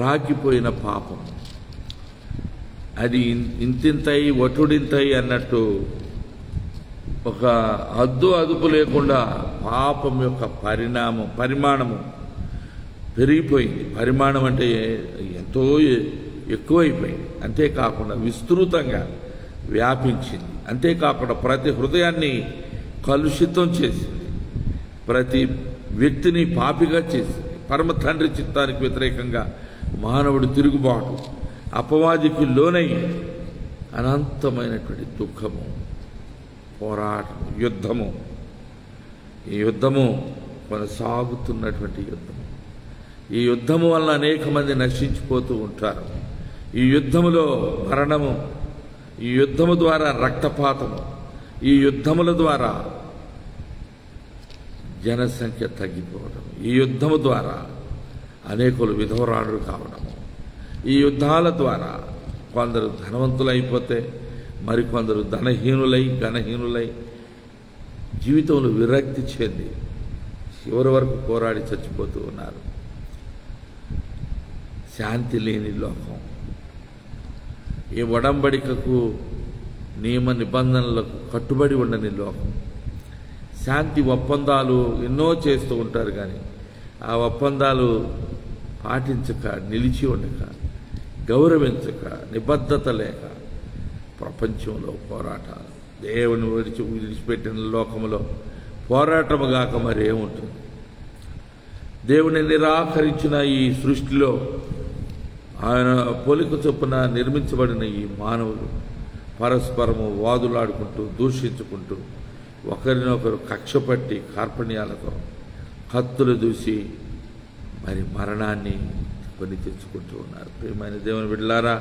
రాకిపోయిన పాపం, అది ఇంతింతై వటుడింతై అన్నట్టు ఒక అదుపు లేకుండా పాపం యొక్క పరిమాణము పెరిగిపోయింది. పరిమాణం అంటే ఎంతో ఎక్కువైపోయింది. అంతేకాకుండా విస్తృతంగా వ్యాపించింది. అంతేకాకుండా ప్రతి హృదయాన్ని కలుషితం చేసింది, ప్రతి వ్యక్తిని పాపిగా చేసింది. పరమ తండ్రి చిత్తానికి వ్యతిరేకంగా మానవుడు తిరుగుబాటు, అపవాదికి లోనై అనంతమైనటువంటి దుఃఖము, పోరాటం, యుద్ధము. ఈ యుద్ధము కొనసాగుతున్నటువంటి యుద్ధం. ఈ యుద్ధము వల్ల అనేక మంది నశించిపోతూ ఉంటారు. ఈ యుద్ధములో మరణము, ఈ యుద్ధము ద్వారా రక్తపాతము, ఈ యుద్ధముల ద్వారా జనసంఖ్య తగ్గిపోవడం, ఈ యుద్ధము ద్వారా అనేకులు విధవరాళ్ళు కావడము, ఈ యుద్ధాల ద్వారా కొందరు ధనవంతులైపోతే మరికొందరు ధనహీనులై ఘనహీనులై జీవితంలో విరక్తి చెంది చివరి వరకు పోరాడి చచ్చిపోతూ ఉన్నారు. శాంతి లేని లోకం, ఈ ఒడంబడికకు నియమ నిబంధనలకు కట్టుబడి ఉండని లోకం. శాంతి ఒప్పందాలు ఎన్నో చేస్తూ ఉంటారు, కానీ ఆ ఒప్పందాలు పాటించక, నిలిచి ఉండక, గౌరవించక, నిబద్ధత లేక ప్రపంచంలో పోరాటాలు. దేవుని విడిచిపెట్టిన లోకంలో పోరాటము గాక మరేముంటుంది? దేవుని నిరాకరించిన ఈ సృష్టిలో ఆయన పోలిక చొప్పున నిర్మించబడిన ఈ మానవులు పరస్పరము వాదులాడుకుంటూ, దూషించుకుంటూ, ఒకరినొకరు కక్షపట్టి కార్పణ్యాలతో కత్తులు దూసి మరి మరణాన్ని కొని తెచ్చుకుంటూ ఉన్నారు. ప్రియమైన దేవుని బిడ్డలారా,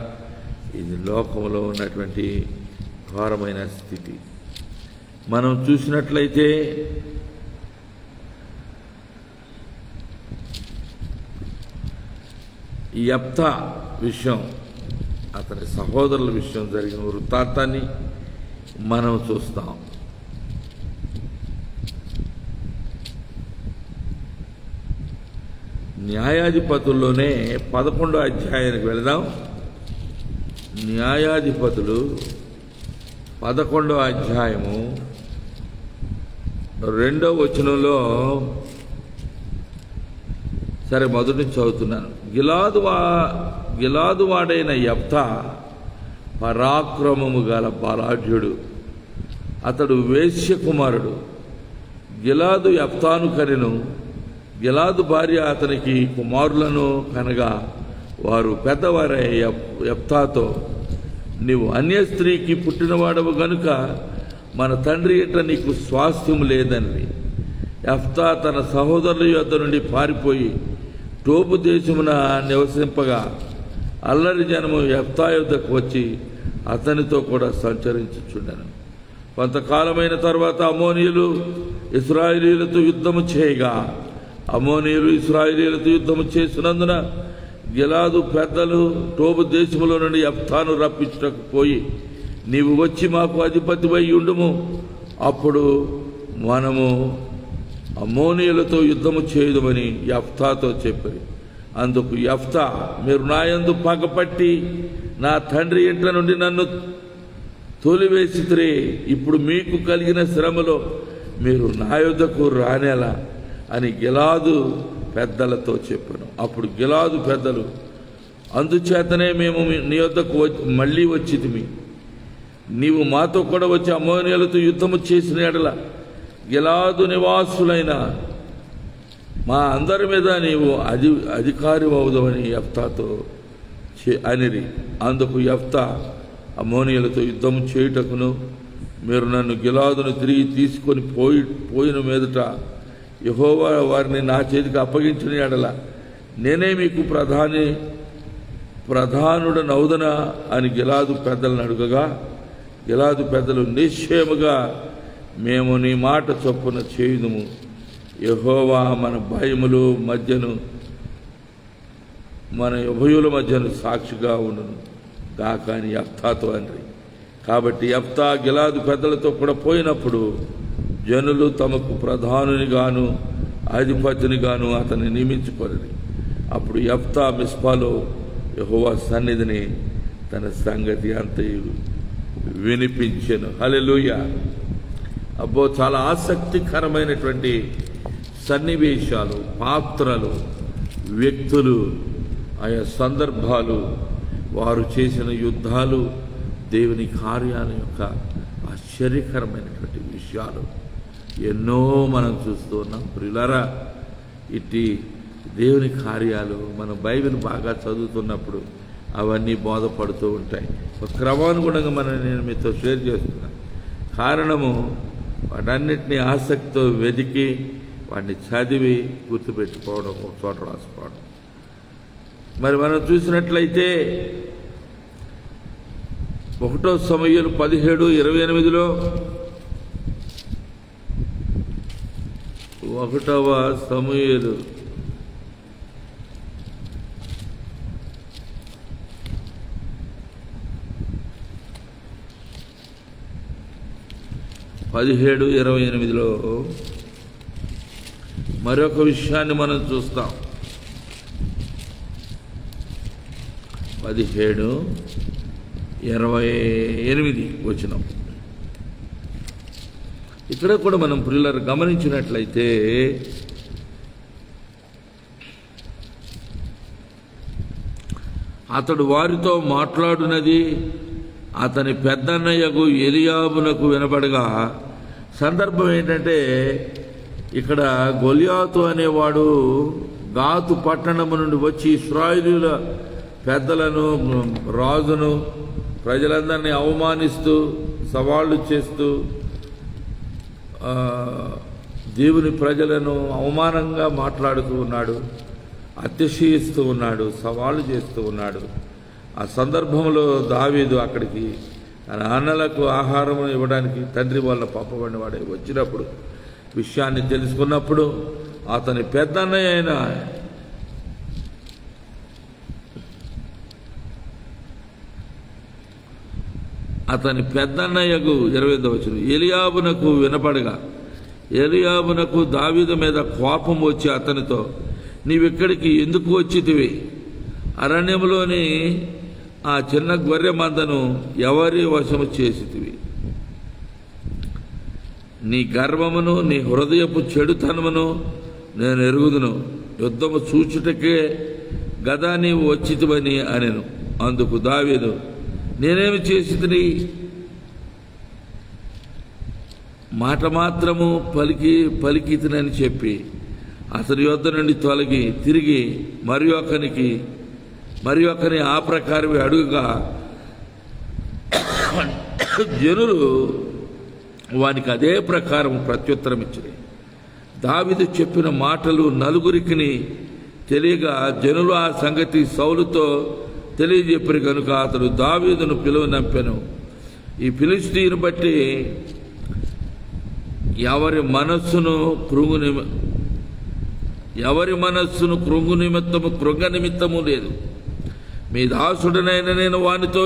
ఇది లోకంలో ఉన్నటువంటి ఘోరమైన స్థితి. మనం చూసినట్లయితే ఈ యెఫ్తా విషయం, అతని సహోదరుల విషయం జరిగిన వృత్తాంతాన్ని మనం చూస్తాం. న్యాయాధిపతుల్లోనే 11వ అధ్యాయానికి వెళదాం. న్యాయాధిపతులు 11వ అధ్యాయము 2వ వచనంలో, సరే మొదటి నుంచి చదువుతున్నాను. గిలాదు వాడైన యెఫ్తా పరాక్రమము గల బలాఢ్యుడు, అతడు వేశ్య కుమారుడు. గిలాదు యెఫ్తాను కనెను. గిలాదు భార్య అతనికి కుమారులను కనగా వారు పెద్దవారై యెఫ్తాతో, నీవు అన్య స్త్రీకి పుట్టినవాడవు గనుక మన తండ్రి ఎట్లా నీకు స్వాస్థ్యం లేదని. యెఫ్తా తన సహోదరుల యొద్ద నుండి పారిపోయి టోబు దేశమున నివసింపగా అల్లరి జనము యెఫ్తా యొద్దకు వచ్చి అతనితో కూడా సంచరించుచుండెను. కొంతకాలమైన తర్వాత అమ్మోనీయులు ఇశ్రాయేలీయులతో యుద్ధము చేయగా అమ్మోనీయులు ఇశ్రాయేలీయులతో యుద్ధము చేసినందున గిలాదు పెద్దలు టోబు దేశములో నుండి యెఫ్తాను రప్పించుటకు పోయి, నీవు వచ్చి మాకు అధిపతివై ఉండుము, అప్పుడు మనము అమ్మోనీయులతో యుద్ధము చేయుదమని యెఫ్తాతో చెప్పారు. అందుకు యెఫ్తా, మీరు నాయందు పగపట్టి నా తండ్రి ఇంట్ల నుండి నన్ను తోలివేసితిరే, ఇప్పుడు మీకు కలిగిన శ్రమలో మీరు నా యొద్దకు రానేలా అని గిలాదు పెద్దలతో చెప్పాను. అప్పుడు గిలాదు పెద్దలు, అందుచేతనే మేము నీ యొద్దకు మళ్ళీ వచ్చితిమి, నీవు మాతో కూడా వచ్చి అమ్మోనీయులతో యుద్ధము చేసిన ఎడల గిలాదు నివాసులైన మా అందరి మీద నీవు అధికారి అవుదవని యెఫ్తాతో అనిరి. అందుకు యెఫ్తా, అమ్మోనీయులతో యుద్ధము చేయుటకును మీరు నన్ను గిలాదును తిరిగి తీసుకొని పోయిన మీదట యెహోవా వారిని నా చేతికి అప్పగించిన ఎడల నేనే మీకు ప్రధానుడనవుదనా అని గిలాదు పెద్దలను అడుగగా, గిలాదు పెద్దలు, నిశ్చయముగా మేము నీ మాట చొప్పున చేయుదుము, యెహోవా మన భయములు మధ్యను మన ఉభయుల మధ్యను సాక్షిగా ఉండును గాక అని యెఫ్తాతో అనిరి. కాబట్టి యెఫ్తా గిలాదు పెద్దలతో కూడా పోయినప్పుడు జనులు తమకు ప్రధానునిగాను అధిపతినిగాను అతన్ని నియమించుకొనిరి. అప్పుడు యెఫ్తా మిస్పాలో యెహోవా సన్నిధిని తన సంగతి అంతయు వినిపించెను. హల్లెలూయా. అబ్బో, చాలా ఆసక్తికరమైనటువంటి సన్నివేశాలు, పాత్రలు, వ్యక్తులు, ఆయా సందర్భాలు, వారు చేసిన యుద్ధాలు, దేవుని కార్యాల యొక్క ఆశ్చర్యకరమైనటువంటి విషయాలు ఎన్నో మనం చూస్తూ ఉన్నాం. ప్రియులారా, ఇట్టి దేవుని కార్యాలు మనం బైబిల్ బాగా చదువుతున్నప్పుడు అవన్నీ బోధపడుతూ ఉంటాయి. ఒక క్రమానుగుణంగా నేను మీతో షేర్ చేస్తున్నాను. కారణము వాటన్నిటినీ ఆసక్తితో వెతికి వాటిని చదివి గుర్తుపెట్టుకోవడం, ఒక చోట రాసుకోవడం. మరి మనం చూసినట్లయితే 1 సమూయేలు 17:28 1 సమూయేలు 17:28 మరొక విషయాన్ని మనం చూస్తాం. 17:28 ఇక్కడ కూడా మనం ప్రియులారా గమనించినట్లయితే అతడు వారితో మాట్లాడునది అతని పెద్దన్నయ్యకు ఎలియాబునకు వినపడగా, సందర్భం ఏంటంటే ఇక్కడ గొలియాతు అనేవాడు గాతు పట్టణము నుండి వచ్చి ఇశ్రాయేలీయుల పెద్దలను, రాజును, ప్రజలందరినీ అవమానిస్తూ, సవాళ్లు చేస్తూ, దేవుని ప్రజలను అవమానంగా మాట్లాడుతూ ఉన్నాడు, అతిశయిస్తూ ఉన్నాడు, సవాళ్లు చేస్తూ ఉన్నాడు. ఆ సందర్భంలో దావీదు అక్కడికి తన అన్నలకు ఆహారం ఇవ్వడానికి తండ్రి వాళ్ళ పంపబడిన వాడే వచ్చినప్పుడు విషయాన్ని తెలుసుకున్నప్పుడు అతని పెద్దన్నయ్య అయిన అతని పెద్దన్నయ్యకు 28వ వచనం ఎలియాబునకు వినపడగా, ఎలియాబునకు దావీదు మీద కోపం వచ్చి అతనితో, నీవిక్కడికి ఎందుకు వచ్చితివి? అరణ్యంలోని ఆ చిన్న గొర్రె మందను ఎవరి వశము చేసితివి? నీ గర్వమును నీ హృదయపు చెడుతనమును నేను ఎరుగుదును. యుద్ధము చూచుటకే గదా నీవు వచ్చితివని అనెను. అందుకు దావీదు, నేనేమి చేసితిని? మాట మాత్రము పలికితినని చెప్పి అతని యొద్ద నుండి తొలగి తిరిగి మరి ఒకని ఆ ప్రకారమే అడుగుగా, జనులు వానికి అదే ప్రకారం ప్రత్యుత్తరం ఇచ్చారు. దావీదు చెప్పిన మాటలు నలుగురికి తెలియగా జనులు ఆ సంగతి సౌలుతో తెలియజెప్పరు కనుక అతడు దావీదును పిలువనంపెను. ఈ ఫిలిష్తీయుని బట్టి ఎవరి మనస్సును కృంగ నిమిత్తము లేదు. మీ దాసుడనైన నేను వానితో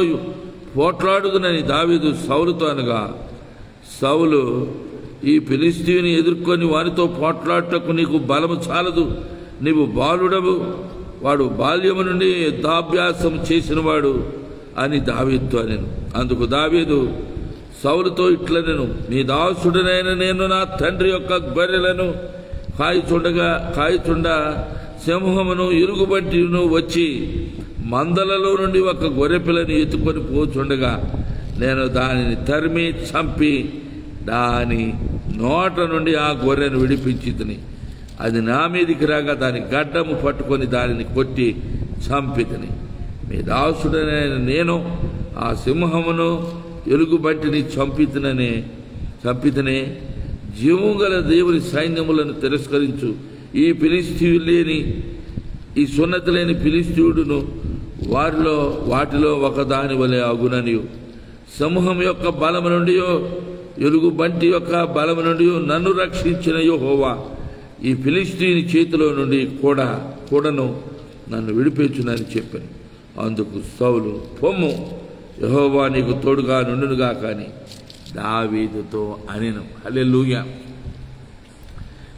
పోట్లాడుదునని దావీదు సౌలుతో అనగా, సౌలు, ఈ ఫిలిష్తీయుని ఎదుర్కొని వానితో పోట్లాడటకు నీకు బలము చాలదు, నీవు బాలుడవు, వాడు బాల్యము నుండి యుద్ధాభ్యాసం చేసినవాడు అని దావీదుతో అనెను. అందుకు దావీదు సౌలుతో ఇట్లనెను, నీ దాసుడనైన నేను నా తండ్రి యొక్క గొర్రెలను కాయచుండ సింహమును ఎలుగుబంటిను వచ్చి మందలలో నుండి ఒక గొర్రెపిల్లని ఎత్తుకొని పోచుండగా నేను దానిని తరిమి చంపి దాని నోట నుండి ఆ గొర్రెను విడిపించితిని. అది నా మీదికి రాగా దాని గడ్డము పట్టుకొని దానిని కొట్టి చంపితిని. మీ దాసుడనైన నేను ఆ సింహమును ఎలుగుబంటిని చంపితనే జీవము గల దేవుని సైన్యములను తిరస్కరించు ఈ సున్నతి లేని ఫిలిష్తీయుడును వాటిలో ఒకదాని వలె అగుననియు, సమూహం యొక్క బలము నుండి ఎలుగుబంటి యొక్క బలము నుండి నన్ను రక్షించిన యెహోవా ఈ ఫిలిష్తీయుని చేతిలో నుండి కూడాను నన్ను విడిపించునని చెప్పాను. అందుకు సౌలు, పొమ్ము, యెహోవా నీకు తోడుగా నుండునుగా కానీ దావీదుతో అనెను. హల్లెలూయా.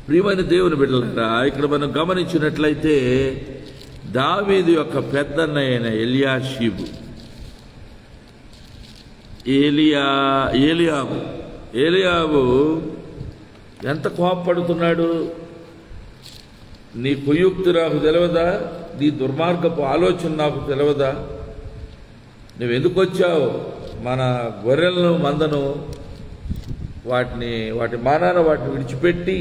ప్రియమైన దేవుని బిడ్డలారా, ఇక్కడ మనం గమనించినట్లయితే దావీదు యొక్క పెద్దన్నయ్య ఏలియాబు ఎంత కోపపడుతున్నాడు? నీ కుయుక్తి నాకు తెలియదా? నీ దుర్మార్గపు ఆలోచన నాకు తెలియదా? నువ్వు ఎందుకు వచ్చావు? మన గొర్రెలను మందను వాటి మానాన వాటిని విడిచిపెట్టి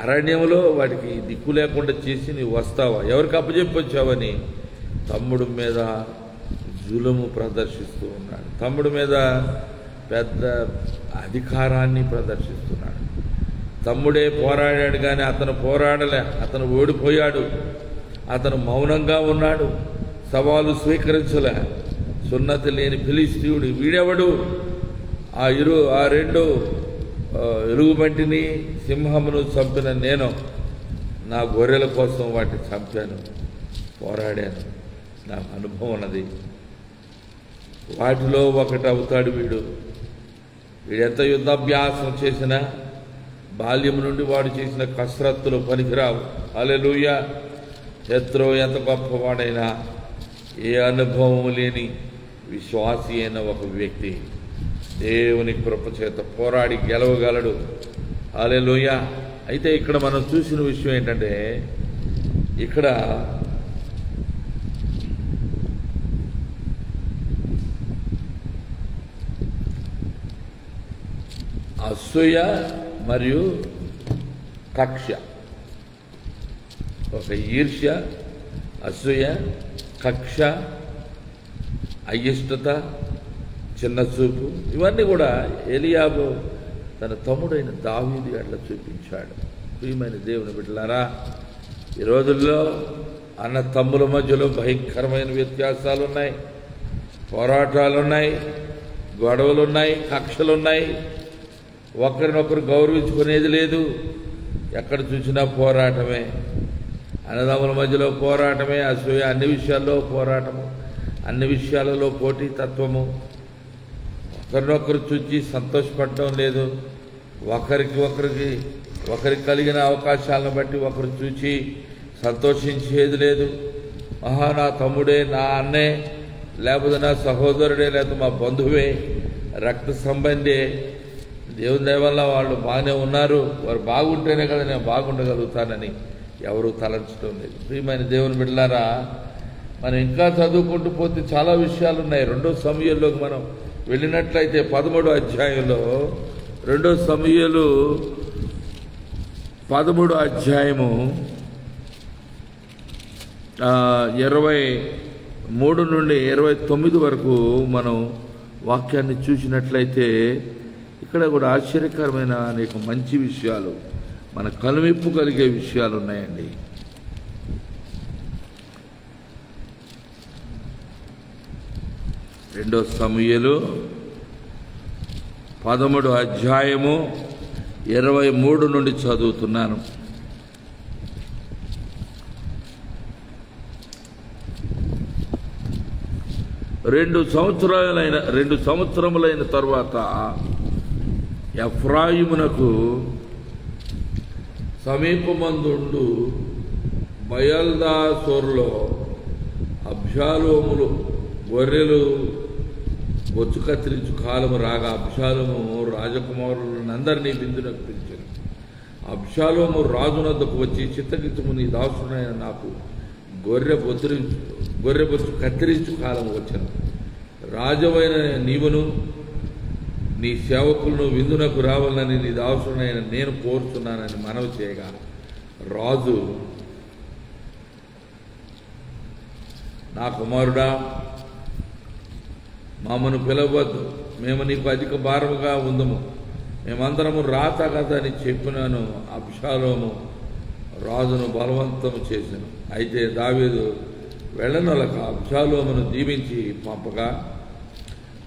అరణ్యంలో వాటికి దిక్కు లేకుండా చేసి నీవు వస్తావా? ఎవరికి అప్పచెప్పొచ్చావని తమ్ముడు మీద జులుము ప్రదర్శిస్తూ ఉన్నాడు. తమ్ముడి మీద పెద్ద అధికారాన్ని ప్రదర్శిస్తున్నాడు. తమ్ముడే పోరాడాడు కానీ అతను పోరాడలే, అతను ఓడిపోయాడు. అతను మౌనంగా ఉన్నాడు, సవాలు స్వీకరించలే. సున్నతి లేని ఫిలిష్తీయుడు వీడెవడు? ఆ రెండు ఎలుగుబంటిని సింహమును చంపిన నేను నా గొర్రెల కోసం వాటిని చంపాను, పోరాడాను, నాకు అనుభవం ఉన్నది. వాటిలో ఒకటి అవుతాడు వీడు. వీడెంత యుద్ధాభ్యాసం చేసినా బాల్యం నుండి వాడు చేసిన కసరత్తులు పనికిరావు. హల్లెలూయా. శత్రువు ఎంత గొప్పవాడైనా ఏ అనుభవం లేని విశ్వాసి అయిన ఒక వ్యక్తి దేవుని కృప చేత పోరాడి గెలవగలడు. హల్లెలూయా. అయితే ఇక్కడ మనం చూసిన విషయం ఏంటంటే, ఇక్కడ అసూయ మరియు కక్ష, ఒక ఈర్ష్య, అసూయ, కక్ష, అయిష్టత, చిన్న చూపు, ఇవన్నీ కూడా ఎలియాబు తన తమ్ముడైన దావీదు అట్లా చూపించాడు. ప్రియమైన దేవుని బిడ్డలారా, ఈ రోజుల్లో అన్న తమ్ముల మధ్యలో భయంకరమైన వ్యత్యాసాలు ఉన్నాయి, పోరాటాలున్నాయి, గొడవలున్నాయి, కక్షలున్నాయి, ఒకరినొకరు గౌరవించుకునేది లేదు. ఎక్కడ చూసినా పోరాటమే, అన్నదమ్ముల మధ్యలో పోరాటమే, అసూయ, అన్ని విషయాల్లో పోరాటము, అన్ని విషయాలలో పోటీతత్వము, ఒకరినొకరు చూచి సంతోషపడటం లేదు, ఒకరికి కలిగిన అవకాశాలను బట్టి ఒకరు చూచి సంతోషించేది లేదు. నా తమ్ముడే, నా అన్నే, లేకపోతే నా సహోదరుడే, లేకపోతే మా బంధువే, రక్త సంబంధే, దేవుని దయ వల్ల వాళ్ళు బాగానే ఉన్నారు, వారు బాగుంటేనే కదా నేను బాగుండగలుగుతానని ఎవరూ తలంచడం లేదు. ప్రియమైన దేవుని బిడ్డలారా, మనం ఇంకా చదువుకుంటూ పోతే చాలా విషయాలు ఉన్నాయి. 2 సమూయేలులోకి మనం వెళ్ళినట్లయితే 13వ అధ్యాయంలో 2 సమూయేలు 13వ అధ్యాయము 23 నుండి 29 వరకు మనం వాక్యాన్ని చూసినట్లయితే ఇక్కడ కూడా ఆశ్చర్యకరమైన అనేక మంచి విషయాలు, మన కనువిప్పు కలిగే విషయాలు ఉన్నాయండి. రెండో సమూయేలు 13వ అధ్యాయము 23 నుండి చదువుతున్నాను. రెండు సంవత్సరములైన తరువాత ఎఫ్రాయిమునకు సమీపమందుండు బయల్దాసోరులో అబ్షాలోములు గొర్రెలు బొచ్చు కత్తిరించు కాలము రాగా అబ్షాలోము రాజకుమారులందరినీ విందునకు పిలిచాను. అబ్షాలోము రాజునద్దకు వచ్చి, చిత్తగించుము, నీ దాసుడైన నాకు గొర్రె బొచ్చు కత్తిరించు కాలం వచ్చాను. రాజవైన నీవును నీ సేవకులను విందునకు రావాలని నీ దాసుడైన నేను కోరుతున్నానని మనవి చేయగా, రాజు, నా కుమారుడా, మమ్మను పిలవద్దు, మేము నీకు అధిక భారముగా ఉందము, మేమందరము రాత కథ అని చెప్పినాను. అబ్షాలోము రాజును బలవంతము చేశాను. అయితే దావీదు వెళ్ళనొలక అబ్షాలోమును దీవించి పంపగా,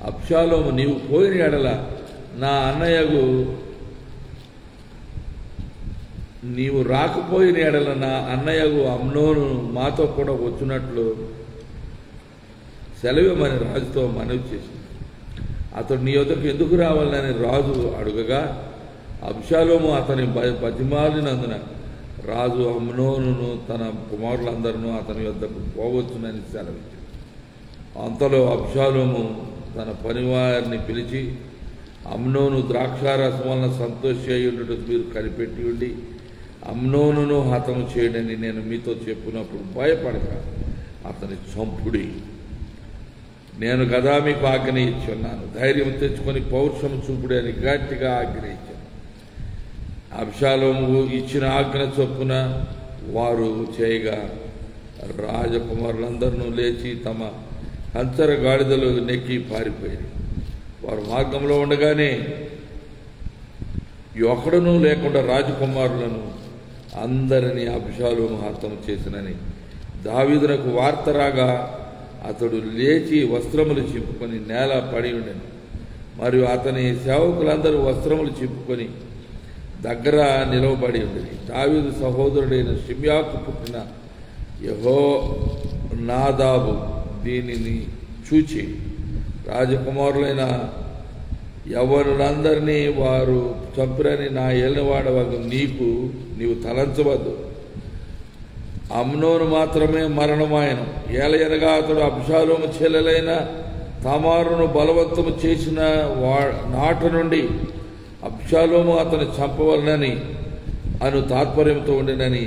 అబ్షాలోము, నీవు పోయిన ఎడల నా అన్నయ్యకు, నీవు రాకపోయిన ఎడల నా అన్నయ్యకు అమ్నోను మాతో కూడా వచ్చినట్లు సెలవిమని రాజుతో మనవి చేసింది. అతడు నీ వద్దకు ఎందుకు రావాలని రాజు అడుగగా, అబ్షాలోము అతని బతిమాలినందున రాజు అమ్నోనును తన కుమారులందరూ అతని వద్దకు పోవచ్చునని సెలవించాడు. అంతలో అబ్షాలోము తన పనివారిని పిలిచి, అమ్నోను ద్రాక్షారసం వలన సంతోషియుడు మీరు కనిపెట్టి ఉండి అమ్నోనును హతము చేయడని నేను మీతో చెప్పినప్పుడు భయపడక అతని చంపుడి. నేను కదా మీకు ఆజ్ఞ ఇచ్చున్నాను, ధైర్యం తెచ్చుకొని పౌరుషము చూపుడి అని గట్టిగా ఆజ్ఞయించాను. అబ్షాలోము ఇచ్చిన ఆజ్ఞ చొప్పున వారు చేయగా రాజకుమారులందరూ లేచి తమ హంసర గాడిదలు నెక్కి పారిపోయారు. వారు మార్గంలో ఉండగానే ఒక్కడునూ లేకుండా రాజకుమారులను అందరినీ అబ్షాలోము హతము చేసినని దావీదునకు వార్త రాగా అతడు లేచి వస్త్రములు చింపుకొని నేల పడి ఉండెను. మరియు అతని సేవకులందరూ వస్త్రములు చింపుకొని దగ్గర నిలవబడి ఉండేది. దావీదు సహోదరుడైన షిమ్యాకు పుట్టిన యెహోనాదాబు దీనిని చూచి రాజకుమారులైన యవ్వనులందరినీ వారు చంపురని నా ఏలినవాడవగు నీవు తలంచవద్దు. అమ్నోను మాత్రమే మరణమాయను. ఏలయనగా అతడు అబ్షాలోము చెల్లెలైన తమారును బలవంతము చేసిన నాట నుండి అబ్షాలోము అతను చంపవలనని అను తాత్పర్యంతో ఉండినని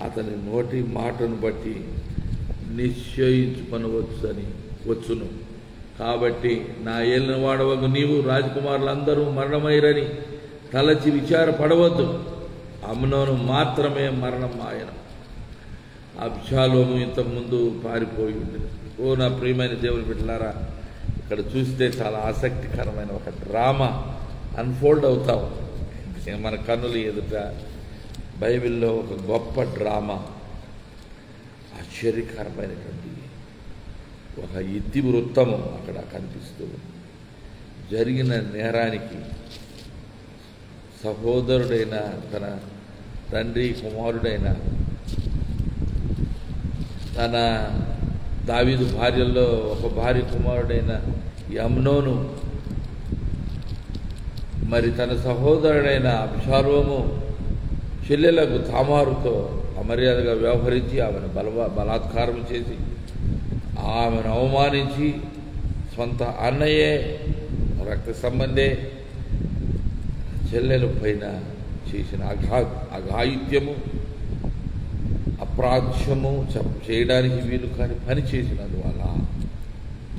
అతని నోటి మాటను బట్టి వచ్చును. కాబట్టి నా ఏలిన వాడవగు నీవు రాజకుమారులందరూ మరణమైరని తలచి విచారపడవద్దు. అమ్నోను మాత్రమే మరణం ఆయన. అబ్షాలోము ఇంతకుముందు పారిపోయి ఉండేది. ఓ నా ప్రియమైన దేవుని బిడ్డలారా, ఇక్కడ చూస్తే చాలా ఆసక్తికరమైన ఒక డ్రామా అన్ఫోల్డ్ అవుతాం మన కన్నుల ఎదుట. బైబిల్లో ఒక గొప్ప డ్రామా, ఆశ్చర్యకరమైనటువంటి ఒక ఇతివృత్తము అక్కడ కనిపిస్తూ జరిగిన నేరానికి సహోదరుడైన తన తండ్రి కుమారుడైన తన దావీదు భార్యల్లో ఒక భార్య కుమారుడైన అమ్నోను మరి తన సహోదరుడైన అబ్షాలోము చెల్లెలకు తామారుతో అమర్యాదగా వ్యవహరించి ఆమెను బలాత్కారం చేసి ఆమెను అవమానించి సొంత అన్నయ్యే రక్త సంబంధే చెల్లెల పైన చేసిన అఘాయిత్యము అప్రాచ్యము చేయడానికి వీలు కాని పని చేసినందువల్ల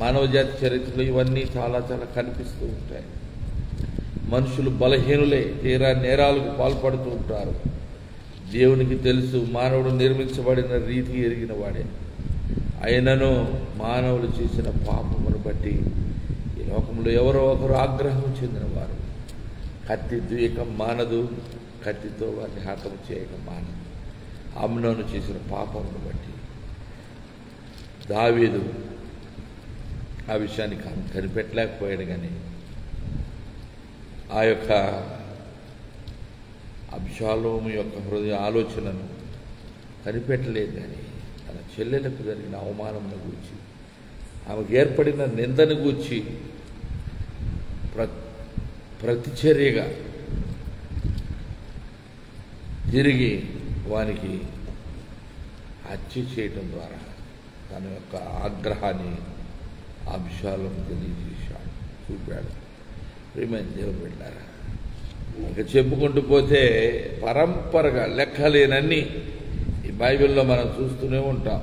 మానవజాతి చరిత్రలో ఇవన్నీ చాలా చాలా కనిపిస్తూ ఉంటాయి. మనుషులు బలహీనులే, తీరా నేరాలకు పాల్పడుతూ ఉంటారు. దేవునికి తెలుసు మానవుడు నిర్మించబడిన రీతి ఎరిగిన వాడే. అయినను మానవులు చేసిన పాపమును బట్టి ఈ లోకంలో ఎవరో ఒకరు ఆగ్రహం చెందినవారు. కత్తి ద్వేకం మానదు, కత్తితో వారిని హతము చేయక మానదు. అమ్నోను చేసిన పాపమును బట్టి దావీదు ఆ విషయాన్ని కనిపెట్టలేకపోయాడు. కానీ ఆ యొక్క అబ్షాలోము యొక్క హృదయ ఆలోచనను కనిపెట్టలేదు. కానీ తన చెల్లెలకు జరిగిన అవమానంను గూర్చి, ఆమెకు ఏర్పడిన నిందను గూర్చి ప్రతిచర్యగా తిరిగి వానికి హత్య చేయటం ద్వారా తన యొక్క ఆగ్రహాన్ని అబ్షాలోము తెలియజేశాడు, చూపాడు. ప్రియమైన దేవుని బిడ్డలారా, ఇంకా చెప్పుకుంటూ పోతే పరంపరగా లెక్కలేనన్నీ ఈ బైబిల్లో మనం చూస్తూనే ఉంటాం.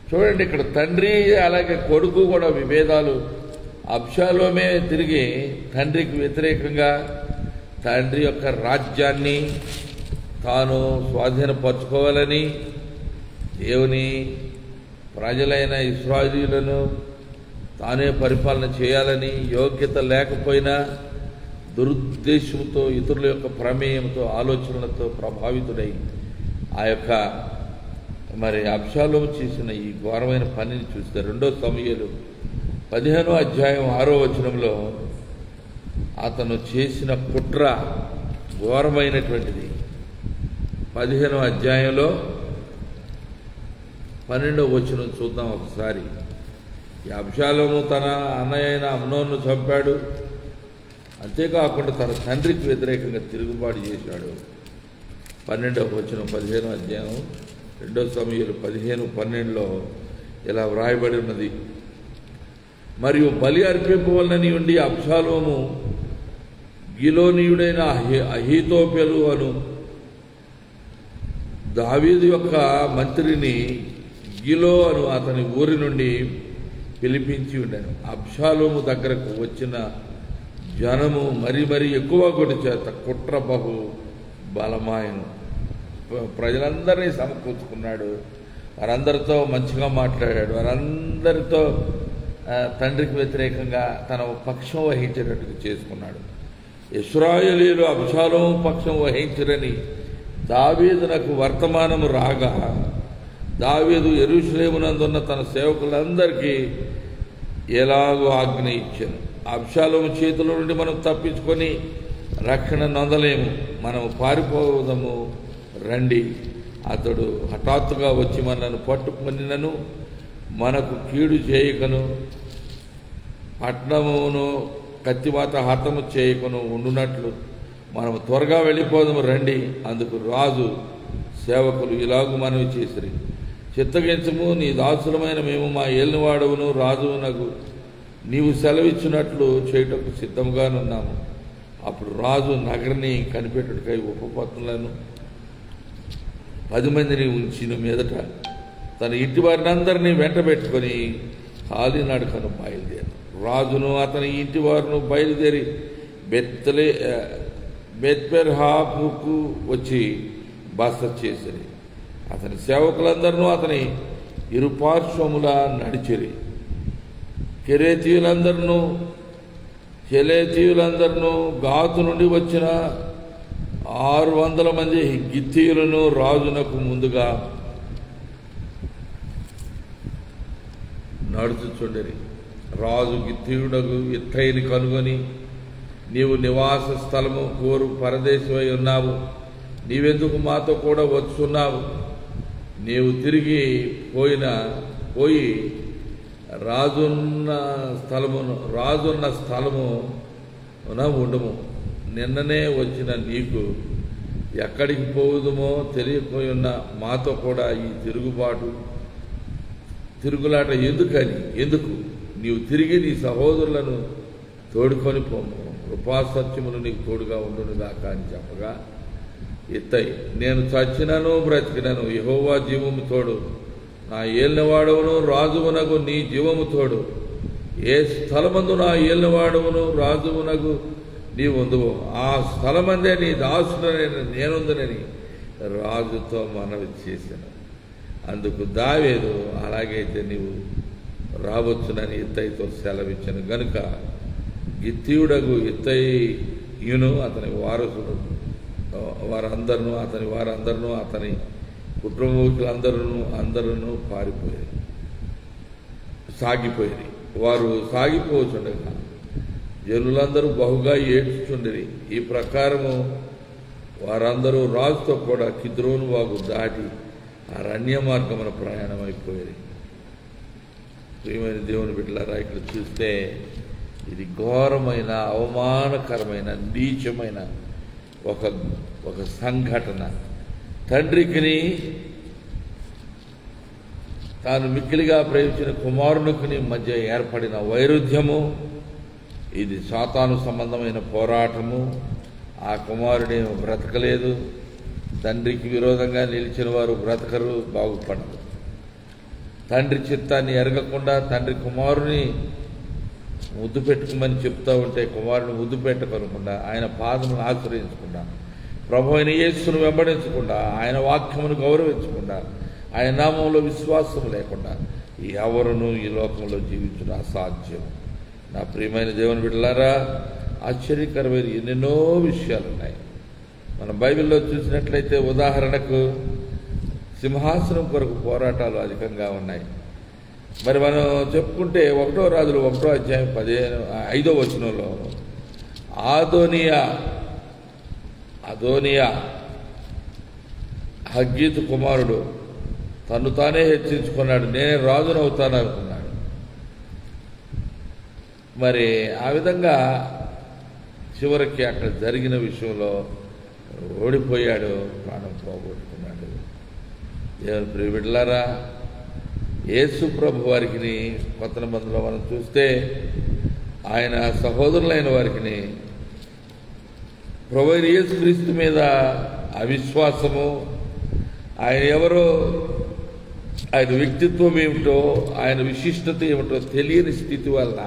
చూడండి, ఇక్కడ తండ్రి అలాగే కొడుకు కూడా విభేదాలు. అబ్షాలోమే తిరిగి తండ్రికి వ్యతిరేకంగా తండ్రి యొక్క రాజ్యాన్ని తాను స్వాధీనపరచుకోవాలని, దేవుని ప్రజలైన ఇశ్రాయేలీయులను తానే పరిపాలన చేయాలని యోగ్యత లేకపోయినా దురుద్దేశంతో, ఇతరుల యొక్క ప్రమేయంతో, ఆలోచనలతో ప్రభావితుడై ఆ యొక్క మరి అబ్షాలోము చేసిన ఈ ఘోరమైన పనిని చూస్తే 2 సమూయేలు 15వ అధ్యాయం 6వ వచనంలో అతను చేసిన కుట్ర ఘోరమైనటువంటిది. 15వ అధ్యాయంలో 12వ వచనం చూద్దాం ఒకసారి. ఈ అబ్షాలోము తన అన్నయ్య అయిన అమ్నోను చంపాడు. అంతేకాకుండా తన తండ్రికి వ్యతిరేకంగా తిరుగుబాటు చేశాడు. 12వ వచనం 15వ అధ్యాయం 2 సమూయేలు 15:12లో ఇలా వ్రాయబడి ఉన్నది. మరియు బలి అర్పింపవలనని ఉండి అబ్షాలోము గిలోనీయుడైన అహీతోపెలు అను దావీదు యొక్క మంత్రిని గిలో అను అతని ఊరి నుండి పిలిపించి ఉండెను. అబ్షాలోము దగ్గరకు వచ్చిన జనము మరీ ఎక్కువ కొడి చేత కుట్ర బహు బలమాయను. ప్రజలందరినీ సమకూర్చుకున్నాడు. వారందరితో మంచిగా మాట్లాడాడు. వారందరితో తండ్రికి వ్యతిరేకంగా తన పక్షం వహించేటట్టుగా చేసుకున్నాడు. ఇశ్రాయేలీయులు అబ్షాలోము పక్షం వహించరని దావీదునకు వర్తమానము రాగా దావీదు యెరూషలేమునందున్న తన సేవకులందరికీ ఎలాగో ఆజ్ఞ ఇచ్చాను. అబ్షాలోము చేతుల నుండి మనం తప్పించుకొని రక్షణ నొందలేము, మనము పారిపోదాము రండి. అతడు హఠాత్తుగా వచ్చి మనను పట్టుకొనినను మనకు కీడు చేయకను పట్టణమును కత్తివాత హతము చేయకను ఉండునట్లు మనము త్వరగా వెళ్ళిపోదాము రండి. అందుకు రాజు సేవకులు ఇలాగూ మనవి చేసిరి, చిత్తగించము, నీ దాసులమైన మేము మా ఏలినవాడవును రాజువునకు నీవు సెలవిచ్చినట్లు చేయుటకు సిద్ధంగానున్నాము. అప్పుడు రాజు నగరిని కనిపెట్టుటకై ఉపపత్నులను 10 మందిని ఉంచిన మీదట తన ఇంటి వారిని అందరినీ వెంట పెట్టుకొని కాలినడకను బయలుదేరి రాజును అతని ఇంటి వారును బయలుదేరి బెత్బెర్హాకు వచ్చి బస చేసిరి. అతని సేవకులందరూ అతని ఇరుపార్శ్వముల నడిచిరి. కెరేతీయులందరూ గాతు నుండి వచ్చిన 600 మంది గిత్తీయులను రాజునకు ముందుగా నడుచుచుండిరి. రాజు గిత్తీయుడకు ఇత్తయిని కనుగొని, నీవు నివాస స్థలము కోరు పరదేశమై ఉన్నావు, నీవెందుకు మాతో కూడా వచ్చున్నావు? నీవు తిరిగి పోయి రాజున్న స్థలమున ఉండుము. నిన్ననే వచ్చిన నీకు ఎక్కడికి పోవుదుమో తెలియకపోయి ఉన్న మాతో కూడా ఈ తిరుగులాట ఎందుకు? నీవు తిరిగి నీ సహోదరులను తోడుకొని పోము, కృపాసత్యములు నీకు తోడుగా ఉండును దాకా అని చెప్పగా, ఇత్తయి, నేను చచ్చినను బ్రతికినను యెహోవా జీవము తోడు, నా ఏలినవాడవును రాజువునకు నీ జీవము తోడు. ఏ స్థలమందు నా ఏలినవాడవును రాజువునకు నీ ఉందువో ఆ స్థలమందే నీ దాసుడనైన నేనుందనని రాజుతో మనవి చేశాను. అందుకు దావీదు, అలాగైతే నీవు రావచ్చునని ఇత్తయితో సెలవిచ్చాను గనుక గిత్తీయుడగు ఇత్తయియును అతని వారసుడు వారందరూ అతని కుటుంబీకులందరూ సాగిపోయి వారు సాగిపోచుండగా జనులందరూ బహుగా ఏడ్చుచుండిరి. ఈ ప్రకారము వారందరూ రాజుతో కూడా కిద్రోను వాగు దాటి అరణ్య మార్గమున ప్రయాణమైపోయారు. ప్రియమైన దేవుని బిడ్డలారా, ఇక్కడ చూస్తే ఇది ఘోరమైన, అవమానకరమైన, నీచమైన ఒక సంఘటన. తండ్రికిని తాను మిక్కిలిగా ప్రేమించిన కుమారునికి మధ్య ఏర్పడిన వైరుధ్యము, ఇది సాతాను సంబంధమైన పోరాటము. ఆ కుమారుడేమో బ్రతకలేదు, తండ్రికి విరోధంగా నిలిచిన వారు బ్రతకరు, బాగుపడరు. తండ్రి చిత్తాన్ని ఎరగకుండా తండ్రి కుమారుని ముద్దు పెట్టుకోమని చెప్తూ ఉంటే కుమారుని ముద్దు పెట్టకనకుండా, ఆయన పాదమును ఆశ్రయించకుండా, ప్రభు అయిన యేసును వెంబడించకుండా, ఆయన వాక్యమును గౌరవించకుండా, ఆయన నామంలో విశ్వాసం లేకుండా ఎవరునూ ఈ లోకంలో జీవించడం అసాధ్యం. నా ప్రియమైన దేవుని బిడ్డలారా, ఆశ్చర్యకరమైన ఎన్నెన్నో విషయాలు ఉన్నాయి. మనం బైబిల్లో చూసినట్లయితే ఉదాహరణకు సింహాసనం కొరకు పోరాటాలు అధికంగా ఉన్నాయి. మరి మనం చెప్పుకుంటే 1 రాజులు 1వ అధ్యాయం 5వ వచనంలో అదోనియా హగ్గీతు కుమారుడు తను తానే హెచ్చించుకున్నాడు, నేనే రాజును అవుతాను అనుకున్నాడు. మరి ఆ విధంగా చివరికి అక్కడ జరిగిన విషయంలో ఓడిపోయాడు, ప్రాణం పోగొట్టుకున్నాడు. దేవుని ప్రియ బిడ్డలారా, యేసు ప్రభు వారికి కొత్త నిబంధనలో మనం చూస్తే ఆయన సహోదరులైన వారికి ప్రభు యేసు క్రీస్తు మీద అవిశ్వాసము, ఆయన ఎవరో, ఆయన వ్యక్తిత్వం ఏమిటో, ఆయన విశిష్టత ఏమిటో తెలియని స్థితి వలన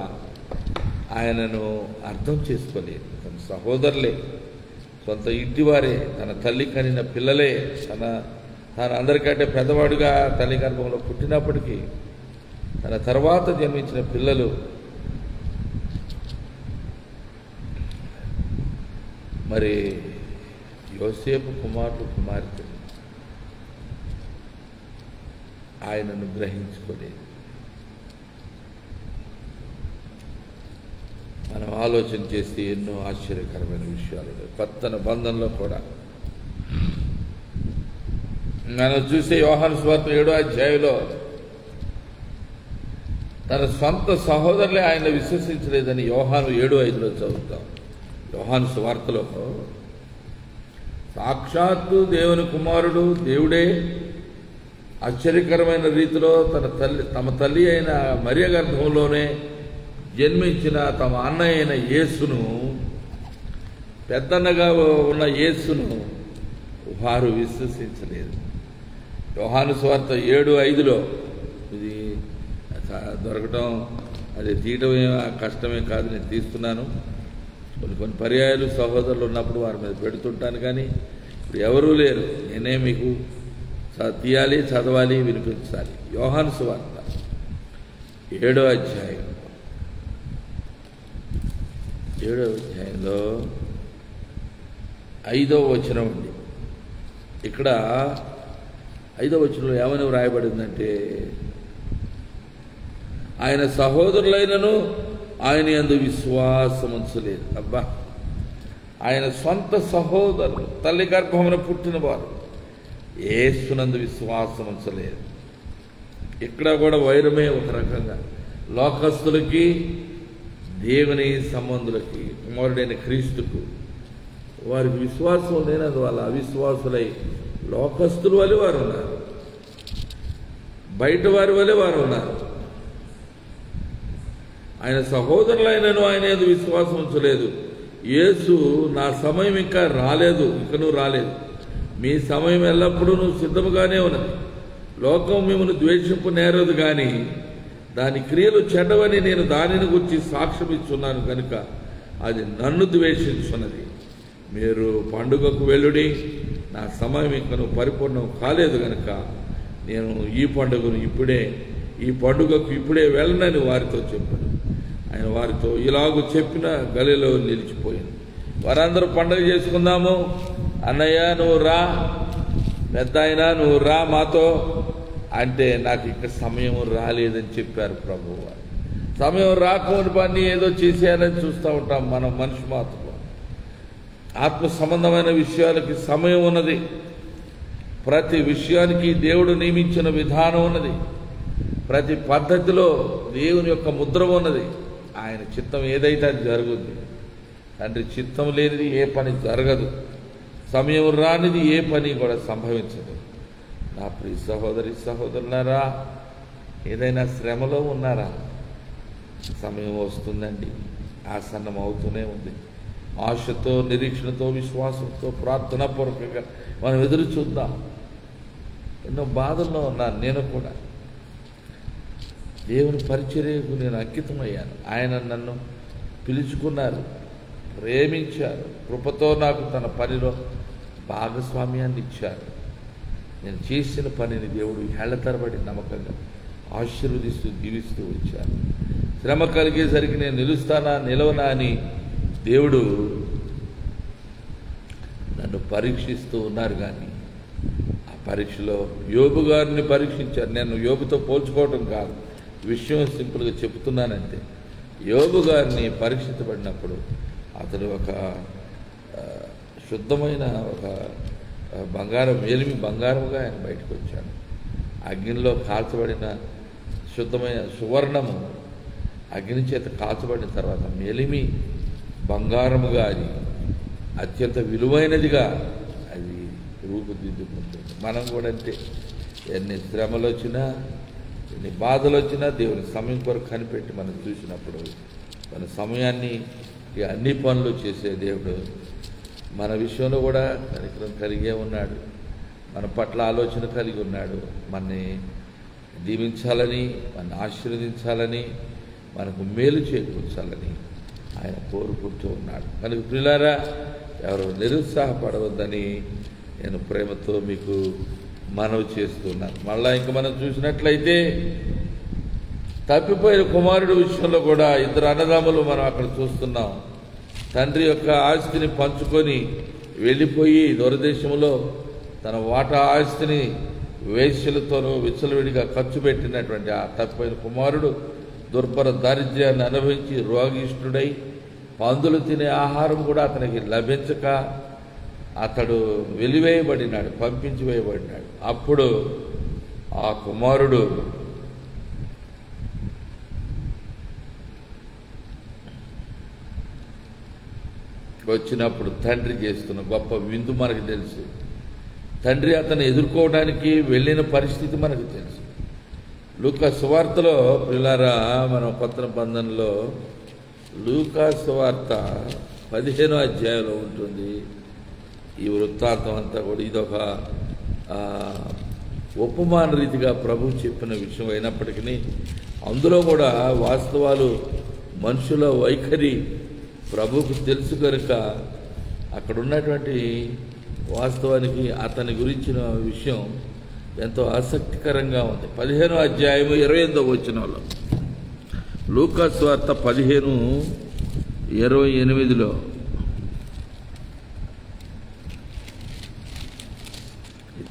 ఆయనను అర్థం చేసుకోలేదు. తన సహోదరులే, సొంత ఇంటివారే, తన తల్లి కనిన పిల్లలే, తను అందరికంటే పెద్దవాడుగా తల్లి గర్భంలో పుట్టినప్పటికీ తన తర్వాత జన్మించిన పిల్లలు మరి యోసేపు కుమారులు కుమార్తె ఆయనను గ్రహించుకోలేదు. మనం ఆలోచన చేస్తే ఎన్నో ఆశ్చర్యకరమైన విషయాలు కొత్త నిబంధనలో కూడా మనం చూసే యోహాను సువార్త 7వ అధ్యాయంలో తన సొంత సహోదరులే ఆయన విశ్వసించలేదని యోహాను 7:5 చదువుతాం. యోహాను సువార్తలో సాక్షాత్తు దేవుని కుమారుడు దేవుడే ఆశ్చర్యకరమైన రీతిలో తమ తల్లి అయిన మరియ గర్భంలోనే జన్మించిన తమ అన్న అయిన యేసును, పెద్దన్నగా ఉన్న యేసును వారు విశ్వసించలేదు. యోహాను సువార్త 7:5 ఇది దొరకటం అది తీయటం కష్టమే కాదు, నేను తీస్తున్నాను. కొన్ని పర్యాయాలు సహోదరులు ఉన్నప్పుడు వారి మీద పెడుతుంటాను, కానీ ఇప్పుడు ఎవరూ లేరు. నేనే మీకు తీయాలి, చదవాలి, వినిపించాలి. యోహాను సువార్త 7వ అధ్యాయం 7వ అధ్యాయంలో 5వ వచనం ఉంది. ఇక్కడ 5వ వచనంలో ఏమని వ్రాయబడిందంటే, ఆయన సహోదరులైనను ఆయన యందు విశ్వాసం ఉంచలేదు. అబ్బా, ఆయన సొంత సహోదరులు తల్లి గర్భమున పుట్టిన వారు యేసునందు విశ్వాసం ఉంచలేదు. ఇక్కడ కూడా వైరమే ఒక రకంగా లోకస్తులకి దేవుని సంబంధులకి కుమారుడైన క్రీస్తుకు వారికి విశ్వాసం లేనందువల్ల అవిశ్వాసులై లోకస్తుల వలె వారు ఉన్నారు, బయట వారి వలె వారు ఉన్నారు. ఆయన సహోదరులైనను ఆయన ఏదో విశ్వాసం ఉంచలేదు. యేసు నా సమయం ఇంకా రాలేదు, ఇక నువ్వు రాలేదు, మీ సమయం ఎల్లప్పుడూ నువ్వు సిద్ధముగానే ఉన్నది. లోకం మిమ్మల్ని ద్వేషింపు నేరదు, కానీ దాని క్రియలు చెడ్డవని నేను దానిని గురించి సాక్ష్యం ఇచ్చున్నాను కనుక అది నన్ను ద్వేషించున్నది. మీరు పండుగకు వెళ్ళుడి, నా సమయం ఇంకను పరిపూర్ణం కాలేదు కనుక నేను ఈ పండుగకు ఇప్పుడే వెళ్ళనని వారితో చెప్పాను. ఆయన వారితో ఇలాగూ చెప్పిన గలిలో నిలిచిపోయింది. వారందరూ పండుగ చేసుకుందాము, అన్నయ్య నువ్వు రా, పెద్ద ఆయన నువ్వు రా మాతో అంటే, నాకు ఇంకా సమయం రాలేదని చెప్పారు ప్రభువు వారు. సమయం రాకుండా పని ఏదో చేసేయాలని చూస్తూ ఉంటాం మనం. మనిషి మాత్రం ఆత్మ సంబంధమైన విషయాలకి సమయం ఉన్నది. ప్రతి విషయానికి దేవుడు నియమించిన విధానం ఉన్నది. ప్రతి పద్ధతిలో దేవుని యొక్క ముద్ర ఉన్నది. ఆయన చిత్తం ఏదైతే అది జరుగుద్ది. తండ్రి చిత్తం లేనిది ఏ పని జరగదు, సమయం రానిది ఏ పని కూడా సంభవించదు. నా ప్రియ సహోదరి సహోదరులారా, ఏదైనా శ్రమలో ఉన్నారా? సమయం వస్తుందండి, ఆసన్నం అవుతూనే ఉంది. ఆశతో, నిరీక్షణతో, విశ్వాసంతో, ప్రార్థనాపూర్వకంగా మనం ఎదురు చూద్దాం. ఎన్నో బాధల్లో ఉన్నాను నేను కూడా. దేవుని పరిచర్యకు నేను అంకితమయ్యాను. ఆయన నన్ను పిలుచుకున్నారు, ప్రేమించారు, కృపతో నాకు తన పనిలో భాగస్వామ్యాన్ని ఇచ్చారు. నేను చేసిన పనిని దేవుడు ఏళ్ల తరబడి నమ్మకంగా ఆశీర్వదిస్తూ దీవిస్తూ వచ్చారు. శ్రమ కలిగేసరికి నేను నిలవనా అని దేవుడు నన్ను పరీక్షిస్తూ ఉన్నారు. కానీ ఆ పరీక్షలో యోబు గారిని పరీక్షించారు. నేను యోబుతో పోల్చుకోవటం కాదు, విషయం సింపుల్గా చెప్తున్నానంటే, యోబు గారిని పరీక్షించబడినప్పుడు అతడు ఒక శుద్ధమైన ఒక మేలిమి బంగారముగా ఆయన బయటకు వచ్చాడు. అగ్నిలో కాల్చబడిన శుద్ధమైన సువర్ణము అగ్ని చేత కాల్చబడిన తర్వాత మేలిమి బంగారముగా, అది అత్యంత విలువైనదిగా అది రూపుదిద్దుకుంటుంది. మనం కూడా అంటే ఎన్ని శ్రమలు వచ్చినా, ఎన్ని బాధలు వచ్చినా దేవుని సమయం కొరకు కనిపెట్టి మనం చూసినప్పుడు మన సమయాన్ని అన్ని పనులు చేసే దేవుడు మన విషయంలో కూడా కనికరం కలిగే ఉన్నాడు. మన పట్ల ఆలోచన కలిగి ఉన్నాడు. మనని దీవించాలని, మనని ఆశీర్వదించాలని, మనకు మేలు చేకూర్చాలని ఆయన కోరుకుంటూ ఉన్నాడు. కనుక ప్రియులారా, ఎవరు నిరుత్సాహపడవద్దని నేను ప్రేమతో మీకు మనవి చేస్తున్నాను. మళ్ళా ఇంకా మనం చూసినట్లయితే తప్పిపోయిన కుమారుడు విషయంలో కూడా ఇద్దరు అన్నదమ్ములు మనం అక్కడ చూస్తున్నాం. తండ్రి యొక్క ఆస్తిని పంచుకొని వెళ్ళిపోయి దూరదేశంలో తన వాటా ఆస్తిని వేశ్యలతోనూ విచ్చలవిడిగా ఖర్చు పెట్టినటువంటి ఆ తప్పిపోయిన కుమారుడు దుర్భర దారిద్ర్యాన్ని అనుభవించి రోగిష్ఠుడై పందులు తినే ఆహారం కూడా అతనికి లభించక అతడు వెలివేయబడినాడు, పంపించి వేయబడినాడు. అప్పుడు ఆ కుమారుడు వచ్చినప్పుడు తండ్రి చేస్తున్న గొప్ప విందు మనకు తెలుసు. తండ్రి అతను ఎదుర్కోవడానికి వెళ్ళిన పరిస్థితి మనకు తెలుసు. లూకా సువార్తలో పిల్లారా, మనం కొత్త నిబంధనలో లూకా సువార్త 15వ అధ్యాయంలో ఉంటుంది. ఈ వృత్తాంతం అంతా కూడా ఇదొక ఉపమాన రీతిగా ప్రభు చెప్పిన విషయం అయినప్పటికీ అందులో కూడా వాస్తవాలు, మనుషుల వైఖరి ప్రభువుకు తెలుసు కనుక అక్కడ ఉన్నటువంటి వాస్తవానికి అతని గురించిన విషయం ఎంతో ఆసక్తికరంగా ఉంది. 15వ అధ్యాయము 28వ వచనంలో, లూకా సువార్త 15:28లో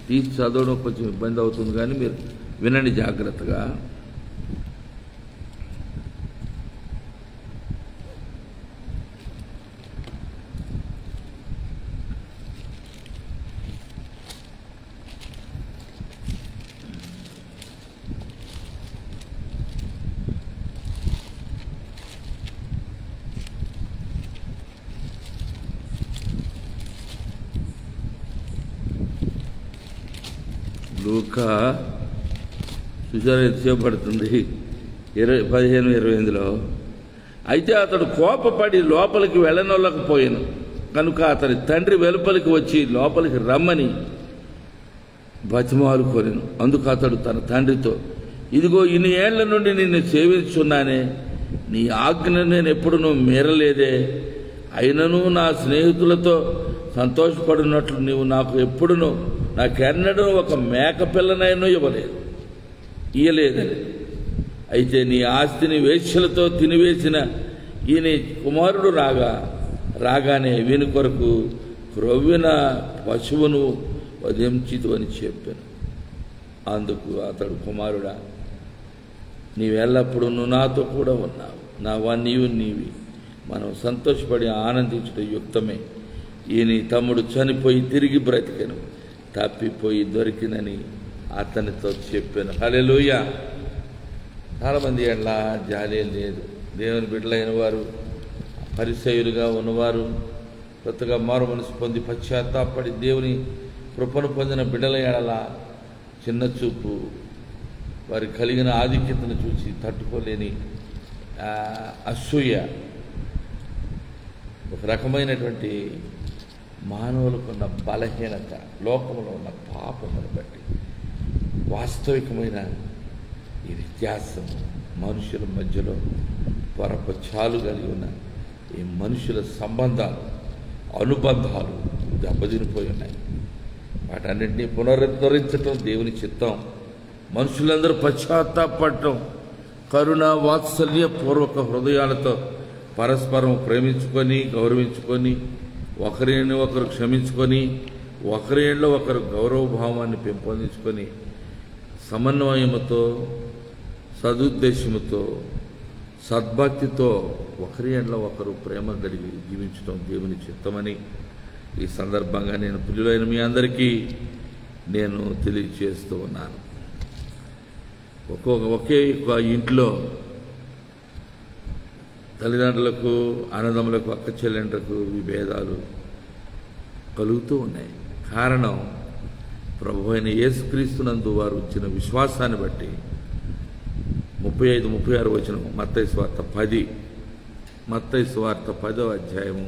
తీసి చదవడం కొంచెం ఇబ్బంది అవుతుంది, కానీ మీరు వినండి జాగ్రత్తగా. లూకా సుజాత ఎంతసేపు పడుతుంది? 15:28లో, అయితే అతడు కోపపడి లోపలికి వెళ్ళనొల్లకపోయాను కనుక అతని తండ్రి వెలుపలికి వచ్చి లోపలికి రమ్మని బతిమాలు కోరెను. అందుకు అతడు తన తండ్రితో, ఇదిగో ఇన్ని ఏళ్ల నుండి నిన్ను సేవించున్నానే, నీ ఆజ్ఞ నేను ఎప్పుడూ మీరలేదే, అయినను నా స్నేహితులతో సంతోషపడినట్లు నీవు నాకు ఎప్పుడునూ నాకెన్నడూ ఒక మేక పిల్లనైనా ఇయ్యలేదని. అయితే నీ ఆస్తిని వేశ్యలతో తినివేసిన ఈయన కుమారుడు రాగానే వీని కొరకు క్రొవ్విన పశువును వధించితు అని చెప్పాను. అందుకు అతడు, కుమారుడా, నీవెల్లప్పుడూ నాతో కూడా ఉన్నావు, నీవు నీవి మనం సంతోషపడి ఆనందించడం యుక్తమే. ఈయన తమ్ముడు చనిపోయి తిరిగి బ్రతికెను, తప్పిపోయి దొరికినని అతనితో చెప్పాను. హల్లెలూయా. చాలామంది ఎట్లా జాలి లేదు. దేవుని బిడ్డలైన వారు, పరిసయ్యులుగా ఉన్నవారు, కొత్తగా మారు మనసు పొంది పశ్చాత్తాపడి దేవుని కృపను పొందిన బిడ్డల ఎడల చిన్న చూపు, వారి కలిగిన ఆధిక్యతను చూసి తట్టుకోలేని అసూయ, ఒక రకమైనటువంటి మానవులకున్న బలహీనత, లోకంలో ఉన్న పాపమును బట్టి వాస్తవికమైన ఈ వ్యత్యాసం, మనుషుల మధ్యలో పొరపచాలు కలిగి ఉన్న ఈ మనుషుల సంబంధాలు, అనుబంధాలు దెబ్బతినిపోయి ఉన్నాయి. వాటన్నింటినీ పునరుద్ధరించటం దేవుని చిత్తం. మనుషులందరూ పశ్చాత్తాపడటం, కరుణ వాత్సల్య పూర్వక హృదయాలతో పరస్పరం ప్రేమించుకొని, గౌరవించుకొని, ఒకరిని ఒకరు క్షమించుకొని, ఒకరిలో ఒకరు గౌరవభావాన్ని పెంపొందించుకొని, సమన్వయముతో, సదుద్దేశముతో, సద్భక్తితో ఒకరి ఎడల ఒకరు ప్రేమ కలిగి జీవించడం దేవుని చిత్తమని ఈ సందర్భంగా నేను ప్రియులైన మీ అందరికీ నేను తెలియజేస్తూ ఉన్నాను. ఒకే ఇంట్లో తల్లిదండ్రులకు, అన్నదమ్ములకు, అక్క చెల్లెండ్రకు విభేదాలు కలుగుతూ ఉన్నాయి. కారణం ప్రభు అయిన యేసుక్రీస్తునందు వారు ఇచ్చిన విశ్వాసాన్ని బట్టి. 35, 36 వచనం, మత్తయి సువార్త 10, మత్తయి సువార్త 10వ అధ్యాయము,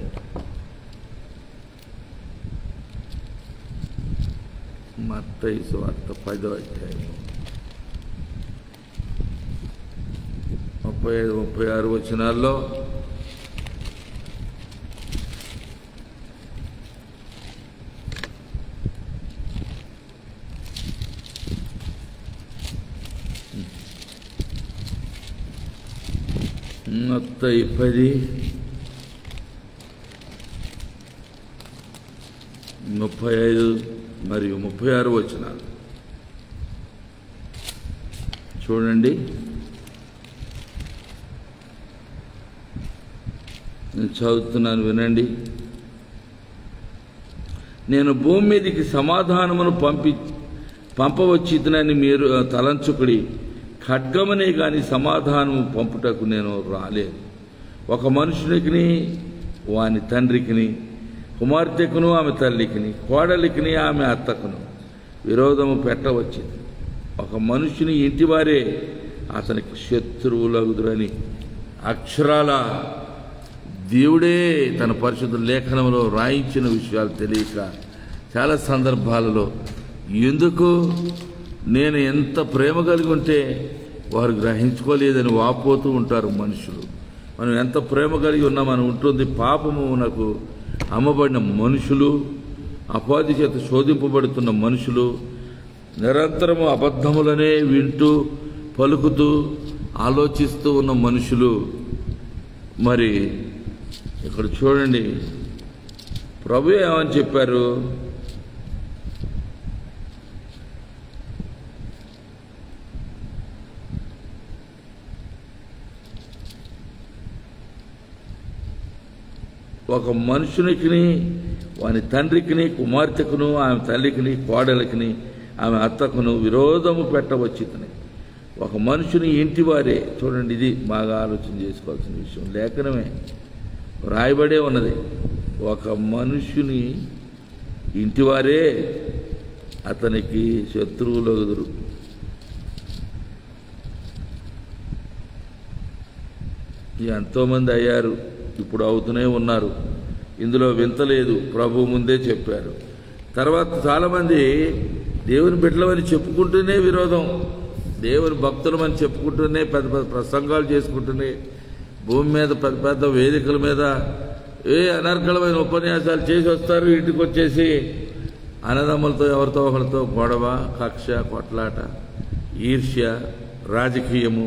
మత్తయి సువార్త 10వ అధ్యాయము 35, 36 వచనాల్లో మత్తయి 10:35 మరియు 36 వచనాలు చూడండి. నేను చదువుతున్నాను, వినండి. నేను భూమి మీదకి సమాధానమును పంపవచ్చినని మీరు తలంచుకుడి, ఖడ్గమనే గాని సమాధానము పంపుటకు నేను రాలేదు. ఒక మనుషునికి వాని తండ్రికిని, కుమార్తెకును ఆమె తల్లికిని, కోడలికిని ఆమె అత్తకును విరోధము పెట్టవచ్చింది. ఒక మనుషుని ఇంటివారే అతనికి శత్రువులగుదురని అక్షరాల దేవుడే తన పరిశుద్ధ లేఖనంలో రాయించిన విషయాలు తెలియక చాలా సందర్భాలలో ఎందుకు నేను ఎంత ప్రేమ కలిగి ఉంటే వారు గ్రహించుకోలేదని వాపోతూ ఉంటారు మనుషులు. మనం ఎంత ప్రేమ కలిగి ఉన్నామని ఉంటుంది. పాపమునకు అమ్మబడిన మనుషులు, అపవాది చేత శోధింపబడుతున్న మనుషులు, నిరంతరము అబద్ధములనే వింటూ పలుకుతూ ఆలోచిస్తూ ఉన్న మనుషులు. మరి ఇక్కడ చూడండి, ప్రభు ఏమని చెప్పారు? ఒక మనుషునికి వాని తండ్రికిని, కుమార్తెకును ఆమె తల్లికిని, కోడలికిని ఆమె అత్తకును విరోధము పెట్టవచ్చునని. ఒక మనుషుని ఇంటి వారే, చూడండి, ఇది బాగా ఆలోచన చేసుకోవాల్సిన విషయం. లేఖనమే రాయబడే ఉన్నది. ఒక మనుషుని ఇంటివారే అతనికి శత్రువులగుదురు. ఎంతోమంది అయ్యారు, ఇప్పుడు అవుతూనే ఉన్నారు. ఇందులో వింత లేదు, ప్రభు ముందే చెప్పారు. తర్వాత చాలామంది దేవుని బిడ్డలమని చెప్పుకుంటూనే విరోధం, దేవుని భక్తులమని చెప్పుకుంటూనే పెద్ద పెద్ద ప్రసంగాలు చేసుకుంటూనే భూమి మీద పెద్ద పెద్ద వేదికల మీద అనర్గళమైన ఉపన్యాసాలు చేసి వస్తారు. ఇంటికి వచ్చేసి అన్నదమ్ములతో ఎవరితో ఒకరితో గొడవ, కక్ష, కొట్లాట, ఈర్ష్య, రాజకీయము,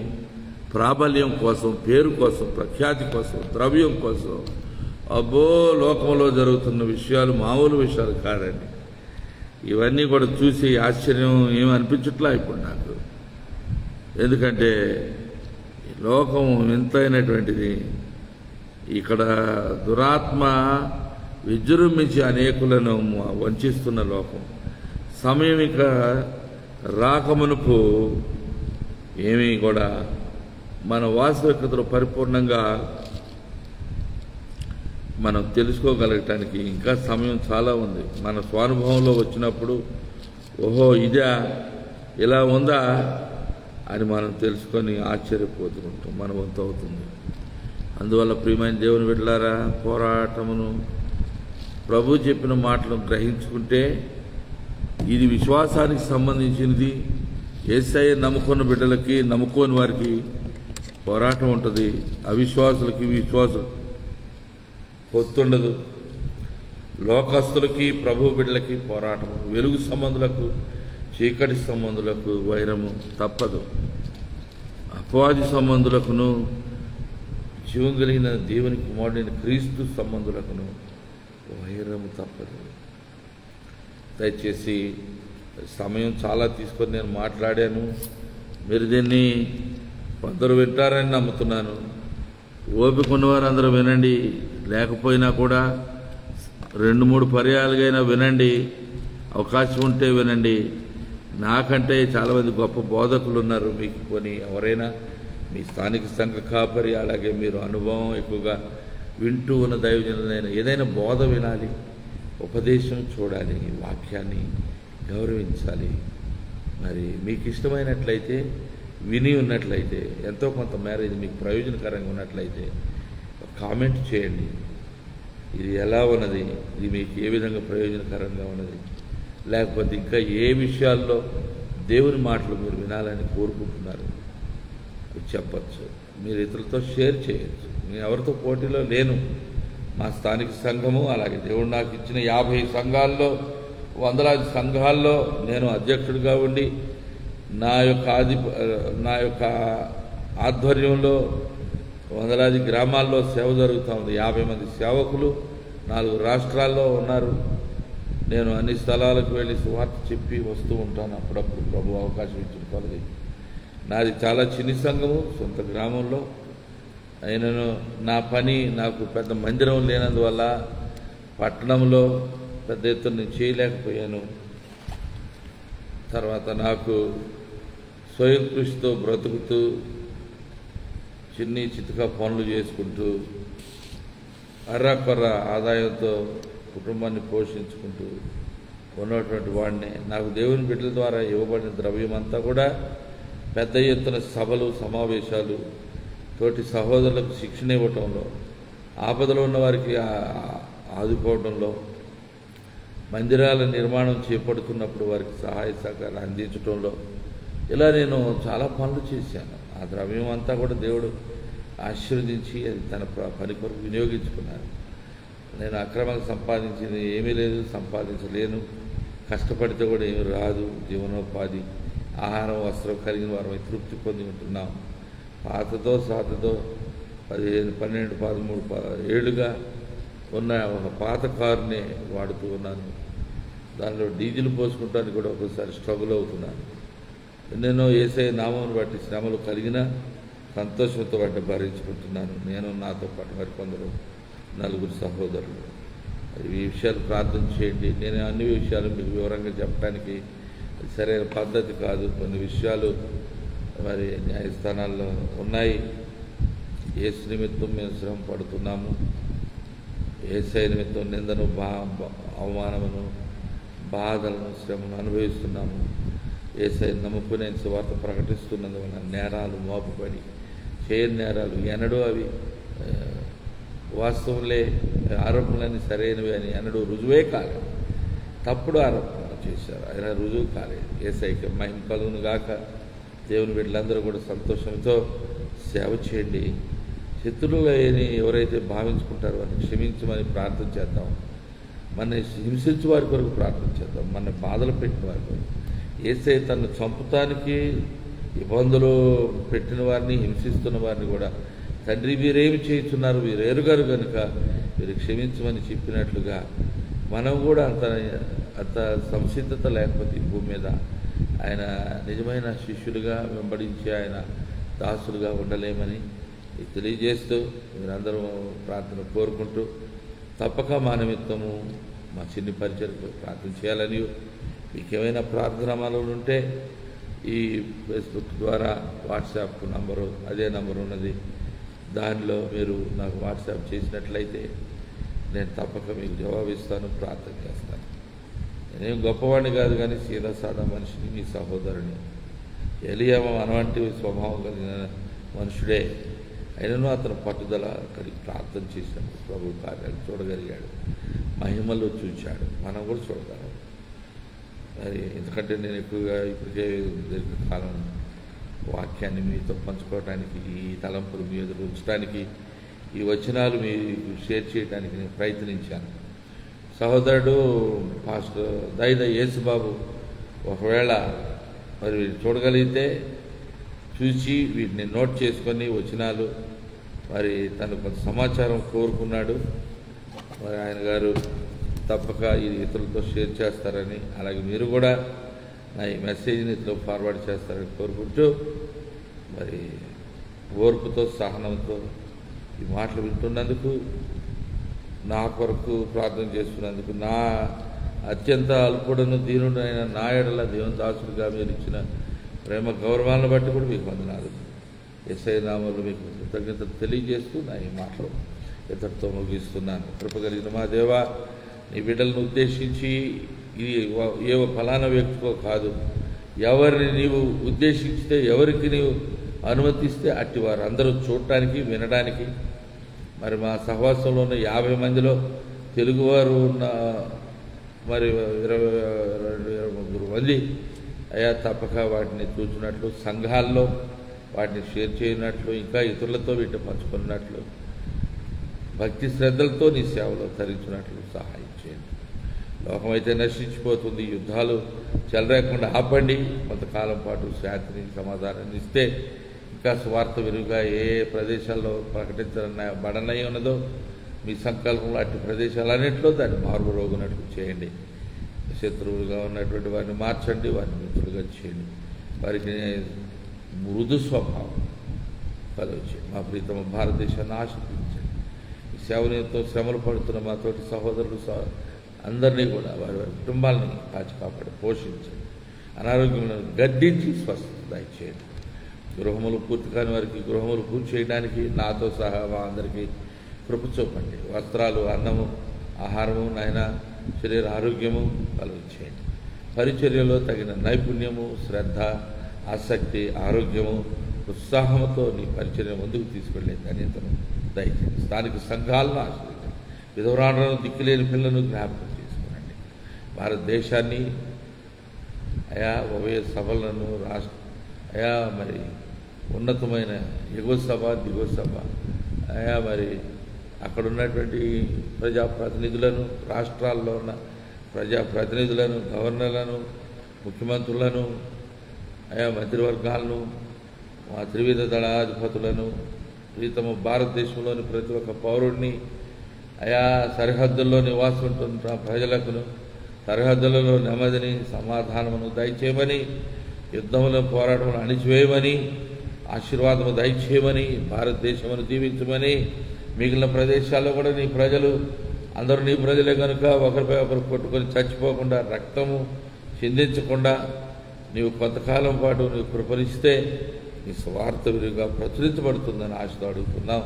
ప్రాబల్యం కోసం, పేరు కోసం, ప్రఖ్యాతి కోసం, ద్రవ్యం కోసం. అబ్బో, లోకంలో జరుగుతున్న విషయాలు మామూలు విషయాలు కాదండి. ఇవన్నీ కూడా చూసి ఆశ్చర్యం ఏమి అనిపించట్లా ఇప్పుడు నాకు. ఎందుకంటే లోకం వింతైనటువంటిది. ఇక్కడ దురాత్మ విజృంభించి అనేకులను వంచిస్తున్న లోకం. సమయం ఇక రాకమునుపు ఏమీ కూడా మన వాస్తవికతలో పరిపూర్ణంగా మనం తెలుసుకోగలగటానికి ఇంకా సమయం చాలా ఉంది. మన స్వానుభవంలో వచ్చినప్పుడు ఓహో ఇదా, ఇలా ఉందా అని మనం తెలుసుకొని ఆశ్చర్యపోతూ ఉంటాం. మన వంతు అవుతుంది. అందువల్ల ప్రియమైన దేవుని బిడ్డలారా, పోరాటమును ప్రభు చెప్పిన మాటలను గ్రహించుకుంటే ఇది విశ్వాసానికి సంబంధించినది. యేసయ్య నమ్ముకున్న బిడ్డలకి, నమ్ముకోని వారికి పోరాటం ఉంటుంది. అవిశ్వాసులకి విశ్వాసం పొత్తుండదు. లోకస్తులకి ప్రభు బిడ్డలకి పోరాటం. వెలుగు సంబంధులకు చీకటి సంబంధులకు వైరము తప్పదు. అపవాది సంబంధులకును జీవం కలిగిన దేవుని కుమారుడైన క్రీస్తు సంబంధులకును వైరము తప్పదు. దయచేసి సమయం చాలా తీసుకొని నేను మాట్లాడాను. మీరు దీన్ని కొందరు వింటారని నమ్ముతున్నాను. ఓపిక ఉన్నవారు అందరూ వినండి. లేకపోయినా కూడా 2-3 పర్యాలుగైనా వినండి. అవకాశం ఉంటే వినండి. నాకంటే చాలామంది గొప్ప బోధకులు ఉన్నారు. మీకు కొని ఎవరైనా మీ స్థానిక సంఘ కాపరి, అలాగే మీరు అనుభవం ఎక్కువగా వింటూ ఉన్న దైవజనులైన ఏదైనా బోధ వినాలి, ఉపదేశం చూడాలి, వాక్యాన్ని గౌరవించాలి. మరి మీకు ఇష్టమైనట్లయితే, విని ఉన్నట్లయితే, ఎంతో కొంత మేర ఇది మీకు ప్రయోజనకరంగా ఉన్నట్లయితే కామెంట్ చేయండి. ఇది ఎలా ఉన్నది, ఇది మీకు ఏ విధంగా ప్రయోజనకరంగా ఉన్నది, లేకపోతే ఇంకా ఏ విషయాల్లో దేవుని మాటలు మీరు వినాలని కోరుకుంటున్నారు చెప్పచ్చు. మీరు ఇతరులతో షేర్ చేయొచ్చు. నేను ఎవరితో పోటీలో లేను. మా స్థానిక సంఘము, అలాగే దేవుడు నాకు ఇచ్చిన 50 సంఘాల్లో, వందలాది సంఘాల్లో నేను అధ్యక్షుడిగా ఉండి నా యొక్క ఆధ్వర్యంలో వందలాది గ్రామాల్లో సేవ జరుగుతూ ఉంది. 50 మంది సేవకులు 4 రాష్ట్రాల్లో ఉన్నారు. నేను అన్ని స్థలాలకు వెళ్ళి సువార్త చెప్పి వస్తూ ఉంటాను. అప్పుడప్పుడు ప్రభు అవకాశం ఇచ్చిన కొలది. నాది చాలా చిన్ని సంఘము, సొంత గ్రామంలో. అయినను నా పని నాకు పెద్ద మందిరం లేనందువల్ల పట్టణంలో పెద్ద ఎత్తున నేను చేయలేకపోయాను. తర్వాత నాకు స్వయం కృషితో బ్రతుకుతూ చిన్ని చితక పనులు చేసుకుంటూ అర్రకొర్ర ఆదాయంతో కుటుంబాన్ని పోషించుకుంటూ ఉన్నటువంటి వాడిని. నాకు దేవుని బిడ్డల ద్వారా ఇవ్వబడిన ద్రవ్యం అంతా కూడా పెద్ద ఎత్తున సభలు, సమావేశాలు, తోటి సహోదరులకు శిక్షణ ఇవ్వటంలో, ఆపదలో ఉన్న వారికి ఆదుకోవడంలో, మందిరాల నిర్మాణం చేపడుతున్నప్పుడు వారికి సహాయ సహకారాలు అందించడంలో, ఇలా నేను చాలా పనులు చేశాను. ఆ ద్రవ్యం అంతా కూడా దేవుడు ఆశీర్వదించి అది తన పని కొరకు వినియోగించుకున్నాను. నేను అక్రమంగా సంపాదించింది ఏమీ లేదు, సంపాదించలేను. కష్టపడితే కూడా ఏమీ రాదు. జీవనోపాధి, ఆహారం, వస్త్రం కలిగిన వారు తృప్తి పొంది ఉంటున్నాం. పాతతో సాతతో 15, 12, 13 ఏళ్ళుగా ఉన్న ఒక పాత కారుని వాడుతూ ఉన్నాను. దానిలో డీజిల్ పోసుకుంటానికి కూడా ఒకసారి స్ట్రగుల్ అవుతున్నాను. ఎన్నెన్నో యేసయ్య నామమును బట్టి శ్రమలు కలిగినా సంతోషంతో వాటిని భరించుకుంటున్నాను. నేను, నాతో పాటు మరికొందరు 4 సహోదరులు. ఈ విషయాలు ప్రార్థన చేయండి. నేను అన్ని విషయాలు మీకు వివరంగా చెప్పడానికి సరైన పద్ధతి కాదు. కొన్ని విషయాలు మరి న్యాయస్థానాల్లో ఉన్నాయి. యేసు నిమిత్తం మేము శ్రమ పడుతున్నాము. యేసయ్య నిమిత్తం నిందను, అవమానమును, బాధలను, శ్రమను అనుభవిస్తున్నాము. యేసయ్యను నమ్ముకునే సువార్త ప్రకటిస్తున్నందువల్ల నేరాలు మోపబడి చేయని నేరాలు ఎన్నడూ అవి వాస్తవంలే, ఆరోపణలన్నీ సరైనవి అని ఎన్నడూ రుజువే కాలేదు. తప్పుడు ఆరోపణలు చేశారు, ఆయన రుజువు కాలేదు. యేసయ్యకి మహిమ కలుగును గాక. దేవుని బిడ్డలందరూ కూడా సంతోషంతో సేవ చేయండి. శత్రువులు ఎవరైతే భావించుకుంటారో వారిని క్షమించమని ప్రార్థన చేద్దాం. మన హింసించే వారి కొరకు ప్రార్థన చేద్దాం. మన బాధలు పెట్టిన వారి కొరకు. యేసయ్య తనను చంపుతానికి ఇబ్బందులు పెట్టిన వారిని, హింసిస్తున్న వారిని కూడా తండ్రి వీరేమి చేస్తున్నారు, వీరు ఎరుగారు కనుక వీరు క్షమించమని చెప్పినట్లుగా మనం కూడా అంత సంసిద్ధత లేకపోతే ఈ భూమి మీద ఆయన నిజమైన శిష్యులుగా వెంబడించి ఆయన దాసులుగా ఉండలేమని తెలియజేస్తూ మీరందరూ ప్రార్థన కోరుకుంటూ తప్పక మా నిమిత్తము మా చిన్ని పరిచయకు ప్రార్థన చేయాలని, మీకు ఏమైనా ప్రార్థనలు ఉంటే ఈ ఫేస్బుక్ ద్వారా వాట్సాప్ నంబరు, అదే నంబరు ఉన్నది, దానిలో మీరు నాకు వాట్సాప్ చేసినట్లయితే నేను తప్పక మీకు జవాబిస్తాను, ప్రార్థన చేస్తాను. నేనేం గొప్పవాడిని కాదు, కానీ సీదా సాదా మనిషిని, మీ సహోదరుని. ఎలియా మనవంటి స్వభావం కలిగిన మనుషుడే అయినను అతను పట్టుదల కలిగి ప్రార్థన చేశాడు. ప్రభు కార్యాలు చూడగలిగాడు, మహిమలో చూచాడు. మనం కూడా చూడగలం. మరి ఎందుకంటే నేను ఎక్కువగా ఇప్పటికే దీర్ఘకాలం వాక్యాన్ని మీతో పంచుకోవడానికి, ఈ తలంపులు మీ ఎదురు ఉంచడానికి, ఈ వచనాలు మీకు షేర్ చేయడానికి నేను ప్రయత్నించాను. సహోదరుడు పాస్టర్ దైద యేసుబాబు ఒకవేళ మరి చూడగలిగితే చూసి వీటిని నోట్ చేసుకొని వచనాలు మరి తను కొంత సమాచారం కోరుకున్నాడు. మరి ఆయన గారు తప్పక ఇది ఇతరులతో షేర్ చేస్తారని, అలాగే మీరు కూడా నా ఈ మెసేజ్ని ఇతరులకు ఫార్వర్డ్ చేస్తారని కోరుకుంటూ, మరి ఓర్పుతో, సహనంతో ఈ మాటలు వింటున్నందుకు, నా కొరకు ప్రార్థన చేస్తున్నందుకు, నా అత్యంత అల్పుడను దీనుడైన నా ఎడల దేవుని దాసుడిగా మీరు ఇచ్చిన ప్రేమ గౌరవాలను బట్టి కూడా మీకు వందనాలు. యేసయ్య నామములో మీకు కృతజ్ఞతలు తెలియజేస్తూ నా ఈ మాటలు ఇతరుతో ముగిస్తున్నాను. కృప కలిగిన మా దేవా, నీ బిడ్డలను ఉద్దేశించి ఇది ఏ ఫలానా వ్యక్తికో కాదు, ఎవరిని నీవు ఉద్దేశించితే, ఎవరికి నీవు అనుమతిస్తే అట్టి వారు అందరూ చూడటానికి, వినడానికి, మరి మా సహవాసంలో ఉన్న 50 మందిలో తెలుగువారు ఉన్న మరి 22-23 మంది అయా తప్పక వాటిని చూసినట్లు, సంఘాల్లో వాటిని షేర్ చేయనట్లు, ఇంకా ఇతరులతో వీటిని పంచుకున్నట్లు, భక్తి శ్రద్ధలతో నీ సేవలో తరించినట్లు సహాయం చేయండి. లోకమైతే నశించిపోతుంది, యుద్ధాలు చెలరేకుండా ఆపండి, కొంతకాలం పాటు శాంతిని, సమాధానాన్ని ఇస్తే ఇంకా స్వార్థ విరివిగా ఏ ప్రదేశాల్లో ప్రకటించబడనై ఉన్నదో మీ సంకల్పంలో అట్టి ప్రదేశాలన్నింటిలో దాన్ని మారుమరోగునట్లు చేయండి. శత్రువులుగా ఉన్నటువంటి వారిని మార్చండి, వారిని మిత్రులుగా చేయండి, వారికి మృదు స్వభావం కలగచేయండి. మా ప్రీతమ భారతదేశాన్ని ఆశీర్వదించండి. ఈ సేవలతో శ్రమలు పడుతున్న మా తోటి సహోదరులు అందరినీ కూడా వారి వారి కుటుంబాలని కాచి కాపాడి పోషించండి. అనారోగ్యములను గద్దించి స్వస్థత దయచేయండి. గృహములు పూర్తి కాని వారికి గృహములు పూర్తి చేయడానికి నాతో సహా మా అందరికీ కృప చూపండి. వస్త్రాలు, అన్నము, ఆహారము, నాయన శరీర ఆరోగ్యము కలుగచేయండి. పరిచర్యలో తగిన నైపుణ్యము, శ్రద్ధ, ఆసక్తి, ఆరోగ్యము, ఉత్సాహంతో నీ పరిచర్య ముందుకు తీసుకెళ్లే ధన్యతను దయచేయండి. స్థానిక సంఘాలను ఆశ్రయించండి. విధవరాలను, దిక్కులేని పిల్లలను జ్ఞాపకం చేసుకోనండి. భారతదేశాన్ని అయా ఉభయ సభలను అయా మరి ఉన్నతమైన ఎగువ సభ, దిగువ సభ అయా మరి అక్కడ ఉన్నటువంటి ప్రజాప్రతినిధులను, రాష్ట్రాల్లో ఉన్న ప్రజాప్రతినిధులను, గవర్నర్లను, ముఖ్యమంత్రులను, అయా మంత్రివర్గాలను, మా త్రివిధ దళాధిపతులను, ప్రీతమ భారతదేశంలోని ప్రతి ఒక్క పౌరుడిని, అయా సరిహద్దుల్లో నివాసం ఉంటున్న ప్రజలకు సరిహద్దులలో నెమ్మదిని, సమాధానమును దయచేయమని, యుద్ధముల పోరాటమును అణిచివేయమని, ఆశీర్వాదము దయచేయమని, భారతదేశమును దీవించమని, మిగిలిన ప్రదేశాల్లో కూడా నీ ప్రజలు అందరూ నీ ప్రజలే కనుక ఒకరిపై ఒకరు కొట్టుకొని చచ్చిపోకుండా, రక్తము చిందించకుండా నీవు కొంతకాలం పాటు నీవు కృపరిస్తే నీ స్వార్థ విరిగా ప్రచురించబడుతుందని ఆశతో అడుగుతున్నాం.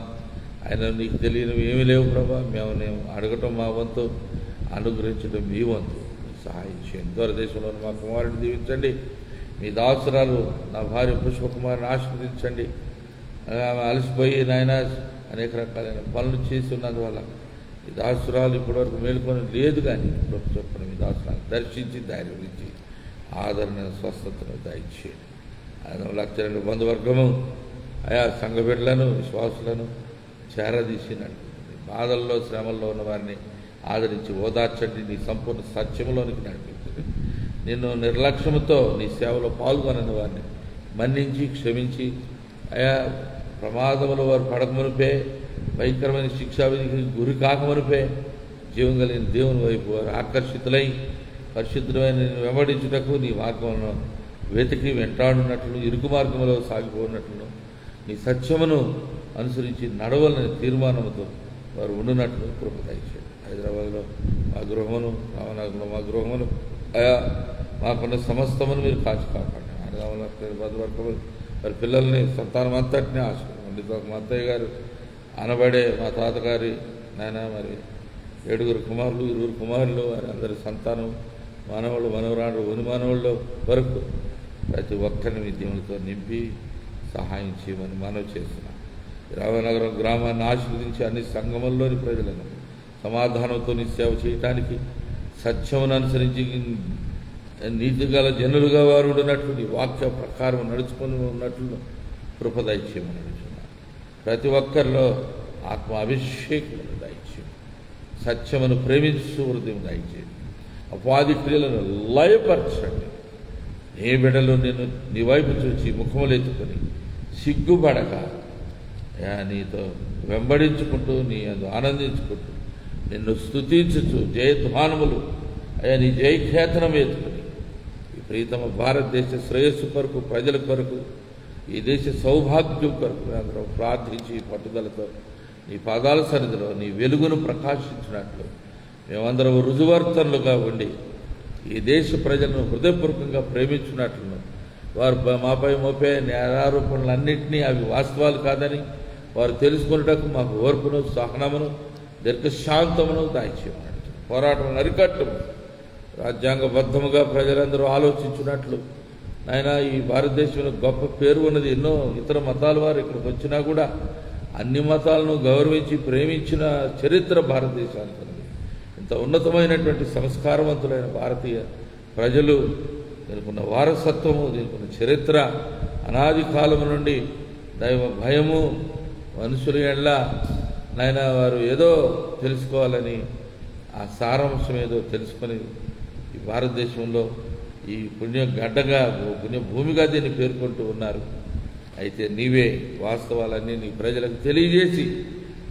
ఆయన నీకు తెలియనివి ఏమీ లేవు ప్రభా. మేము అడగటం మా వంతు, అనుగ్రహించడం మీ వంతు. సహాయం చేయండి. దూరదేశంలో మా కుమారుని దీవించండి. మీ దాసురాలు నా భార్య పుష్పకుమారిని ఆశీర్వదించండి. అలసిపోయి నాయన అనేక రకాలైన పనులు చేసి ఉన్నందువల్ల ఈ దాసురాలు ఇప్పటివరకు మేలుకొని లేదు, కానీ చెప్పిన మీ దాసురాలు దర్శించి ధైర్యం ఇచ్చి ఆదరణ, స్వస్థతను దయచేయండి. ఆయన లక్షల బంధువర్గము ఆయా సంఘ బిడ్డలను, విశ్వాసులను చేరదీసి నడిపించండి. బాధల్లో, శ్రమల్లో ఉన్న వారిని ఆదరించి ఓదార్చండి. నీ సంపూర్ణ సత్యంలోనికి నడిపించండి. నిన్ను నిర్లక్ష్యంతో నీ సేవలో పాల్గొనని వారిని మన్నించి క్షమించి ఆయా ప్రమాదంలో వారు పడకమునిపే, భయంకరమైన శిక్షావిధికి గురి కాకమునిపే జీవం కలిగిన దేవుని వైపు వారు ఆకర్షితులై పరిశుద్ధమైన వెంబడించుటకు నీ మార్గమును వెతికి వెంటాడున్నట్లు, ఇరుకు మార్గంలో సాగిపోయినట్లు, నీ సత్యమును అనుసరించి నడవలని తీర్మానంతో వారు ఉండునట్లు కృప దయచేయండి. హైదరాబాద్లో మా గృహమును, రామనగర్లో మా గృహమును ఆయా మాకున్న సమస్తమును మీరు కాచి కాపాడండి. అనగామల బంధువర్గము వారి పిల్లల్ని, సంతానం అంతటినీ ఆశీర్వదించండి. మా అత్తయ్య గారు అనబడే మా తాతగారి నాయన మరి 7 కుమారులు, 20 కుమారులు, వారి అందరి సంతానం, మానవులు, మనవరాడు, మానవుల్లో వరకు ప్రతి ఒక్కరిని మీ దీవులతో నింపి సహాయం చేయమని మనవి చేస్తున్నాం. రామనగరం గ్రామాన్ని ఆశీర్వదించి అన్ని సంగమంలోని ప్రజలను సమాధానంతో నీ సేవ చేయటానికి, సత్యమును అనుసరించి నీతిగల జనులుగా వారు ఉన్నట్లు, నీ వాక్య ప్రకారం నడుచుకొని ఉన్నట్లు కృప దయచేయమని అడుగుతున్నాను. ప్రతి ఒక్కరిలో ఆత్మ అభిషేకమును దయచేయండి. సత్యమును ప్రేమించు హృదయం దయచేయండి. అపాది క్రియలను లయపరచండి. నీ బిడ్డలు నిన్ను నీ వైపు చూచి ముఖములెత్తుకొని సిగ్గుపడక నీతో వెంబడించుకుంటూ, నీ ఆనందించుకుంటూ, నిన్ను స్తుతించుచు జయధ్వానములు నీ జయఖ్యాతనం ఎత్తుకుని ఈ ప్రీతమ భారతదేశ శ్రేయస్సు కొరకు, ప్రజల కొరకు, ఈ దేశ సౌభాగ్యం కొరకు మేమందరం ప్రార్థించి పట్టుదలతో నీ పాదాల సన్నిధిలో నీ వెలుగును ప్రకాశించినట్లు మేమందరం రుజువర్తనులుగా ఉండి ఈ దేశ ప్రజలను హృదయపూర్వకంగా ప్రేమించినట్లును, వారు మాపై మోపే నేరారోపణలన్నింటినీ అవి వాస్తవాలు కాదని వారు తెలుసుకున్నటకు మాకు ఓర్పును, సహనమును, దీర్ఘశాంతమును దాయిచేయమని పోరాటం అరికట్టము రాజ్యాంగబద్ధముగా ప్రజలందరూ ఆలోచించినట్లు నాయన ఈ భారతదేశంలో గొప్ప పేరు ఉన్నది. ఎన్నో ఇతర మతాల వారు ఇక్కడికి వచ్చినా కూడా అన్ని మతాలను గౌరవించి ప్రేమించిన చరిత్ర భారతదేశానికి ఉన్నది. ఇంత ఉన్నతమైనటువంటి సంస్కారవంతులైన భారతీయ ప్రజలు, దీనికున్న వారసత్వము, దీనికున్న చరిత్ర, అనాది కాలము నుండి దైవ భయము, మనుషుల ఎడల నాయన వారు ఏదో తెలుసుకోవాలని ఆ సారాంశం ఏదో తెలుసుకొని ఈ భారతదేశంలో ఈ పుణ్య గడ్డగా, పుణ్య భూమిగా దీన్ని పేర్కొంటూ ఉన్నారు. అయితే నీవే వాస్తవాలన్నీ నీ ప్రజలకు తెలియజేసి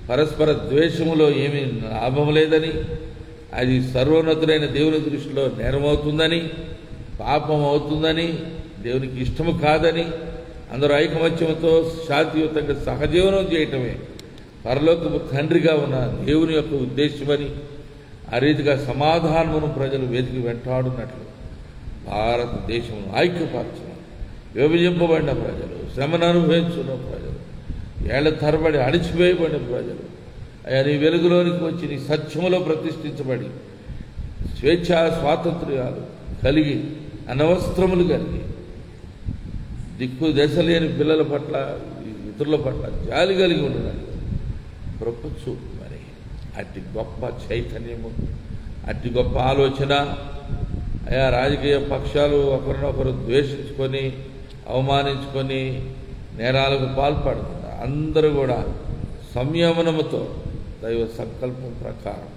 పరస్పర ద్వేషములో ఏమీ లాభం లేదని, అది సర్వోన్నతుడైన దేవుని దృష్టిలో నేరమవుతుందని, పాపం అవుతుందని, దేవునికి ఇష్టము కాదని, అందరూ ఐకమత్యంతో శాంతియుతంగా సహజీవనం చేయటమే పరలోకపు తండ్రిగా ఉన్న దేవుని యొక్క ఉద్దేశమని, ఆ రీతిగా సమాధానమును ప్రజలు వెతికి వెంటాడున్నట్లు భారతదేశమును ఐక్యపరచడం, విభజింపబడిన ప్రజలు, శ్రమను అనుభవించున్న ప్రజలు, ఏళ్ల తరబడి అణిచివేయబడిన ప్రజలు అయ్యా నీ వెలుగులోనికి వచ్చి నీ సత్యములో ప్రతిష్ఠించబడి స్వేచ్ఛా స్వాతంత్ర్యాలు కలిగి అనవస్త్రములు కలిగి దిక్కు దశ లేని పిల్లల పట్ల ఇతరుల పట్ల జాలి కలిగి ఉండడానికి ప్రపంచు మరి అట్టి గొప్ప చైతన్యము, అట్టి గొప్ప ఆలోచన అయా రాజకీయ పక్షాలు ఒకరినొకరు ద్వేషించుకొని అవమానించుకొని నేరాలకు పాల్పడుతున్నారు. అందరూ కూడా సంయమనముతో దైవ సంకల్పం ప్రకారం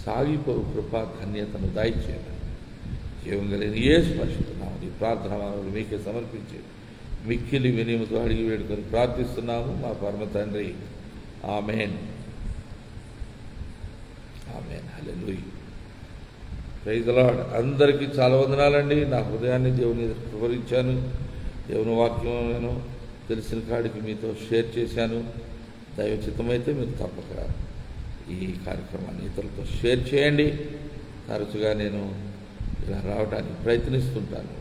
సాగిపోవు కృపా ధన్యతను దయచేయాలి. జీవం కలిగిన యేసు పరిశుద్ధనామమున ఈ ప్రార్థన మనవులు మీకే సమర్పించి మిక్కిలి వినయముతో అడిగి వేడుకొని ప్రార్థిస్తున్నాము మా పరమ తండ్రి. Amen. Amen. Hallelujah. Praise the Lord. అందరికీ చాలా వందనాలండి. నా హృదయాన్ని దేవుని వివరించాను. దేవుని వాక్యం నేను తెలిసిన కాడికి మీతో షేర్ చేశాను. దైవ చిత్తమైతే మీరు తప్పక ఈ కార్యక్రమాన్ని ఇతరులతో షేర్ చేయండి. తరచుగా నేను ఇలా రావడానికి ప్రయత్నిస్తుంటాను.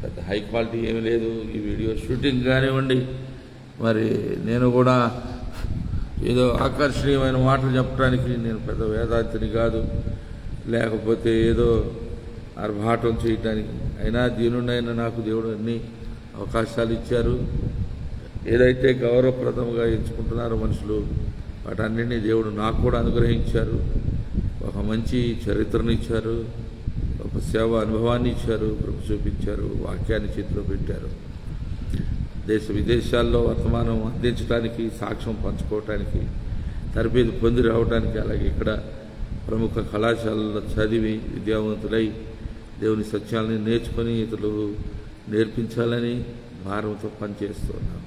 పెద్ద హై క్వాలిటీ ఏమీ లేదు. ఈ వీడియో షూటింగ్ కానివ్వండి, మరి నేను కూడా ఏదో ఆకర్షణీయమైన మాటలు చెప్పడానికి నేను పెద్ద వేదాంతిని కాదు, లేకపోతే ఏదో ఆర్భాటం చేయడానికి. అయినా దీనుడైన నాకు దేవుడు అన్ని అవకాశాలు ఇచ్చారు. ఏదైతే గౌరవప్రదముగా ఎంచుకుంటున్నారో మనుషులు, వాటన్నింటినీ దేవుడు నాకు కూడా అనుగ్రహించారు. ఒక మంచి చరిత్రను ఇచ్చారు, ఒక సేవ అనుభవాన్ని ఇచ్చారు, కృప చూపించారు, వాక్యాన్ని చేతిలో పెట్టారు. దేశ విదేశాల్లో వర్తమానం అందించడానికి, సాక్ష్యం పంచుకోవటానికి, తరబేదు పొంది రావడానికి, అలాగే ఇక్కడ ప్రముఖ కళాశాలల్లో చదివి విద్యావంతులై దేవుని సత్యాలని నేర్చుకొని ఇతరులు నేర్పించాలని భారంతో పనిచేస్తున్నాం.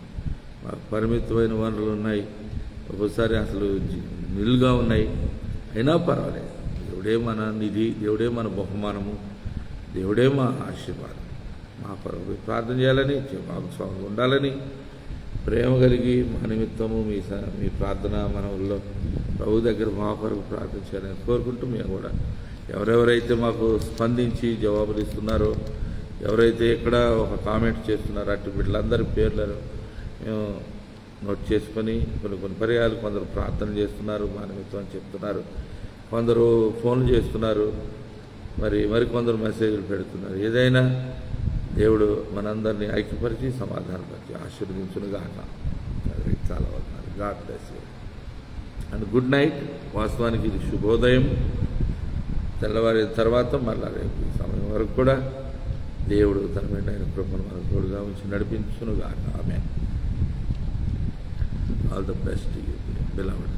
మాకు పరిమితమైన వనరులు ఉన్నాయి, ఒక్కోసారి అసలు నిలుగా ఉన్నాయి. అయినా పర్వాలేదు. దేవుడే మన నిధి, దేవుడే మన బహుమానము, దేవుడే మా ఆశీర్వాదం. మా కొరకు ప్రార్థన చేయాలని, భాగస్వాములు ఉండాలని, ప్రేమ కలిగి మా నిమిత్తము మీ ప్రార్థన మనవుల్లో ప్రభు దగ్గర మా కొరకు ప్రార్థన చేయాలని కోరుకుంటూ, మేము కూడా ఎవరెవరైతే మాకు స్పందించి జవాబులు ఇస్తున్నారో, ఎవరైతే ఇక్కడ ఒక కామెంట్ చేస్తున్నారో అటు బిడ్డలందరి పేర్లను మేము నోట్ చేసుకొని కొన్ని పర్యాలు కొందరు ప్రార్థన చేస్తున్నారు, మా నిమిత్తం అని చెప్తున్నారు, కొందరు ఫోన్లు చేస్తున్నారు, మరికొందరు మెసేజ్లు పెడుతున్నారు. ఏదైనా దేవుడు మనందరినీ ఐక్యపరిచి సమాధానపరిచి ఆశీర్వదించునుగాక. చాలా వస్తున్నారు. God bless you and good night. వాస్తవానికి ఇది శుభోదయం. తెల్లవారిన తర్వాత మళ్ళా రేపు ఈ సమయం వరకు కూడా దేవుడు తన మెండైన కృపను మనకు తోడుగా ఉంచి నడిపించునుగాక. Amen. All the best to you beloved.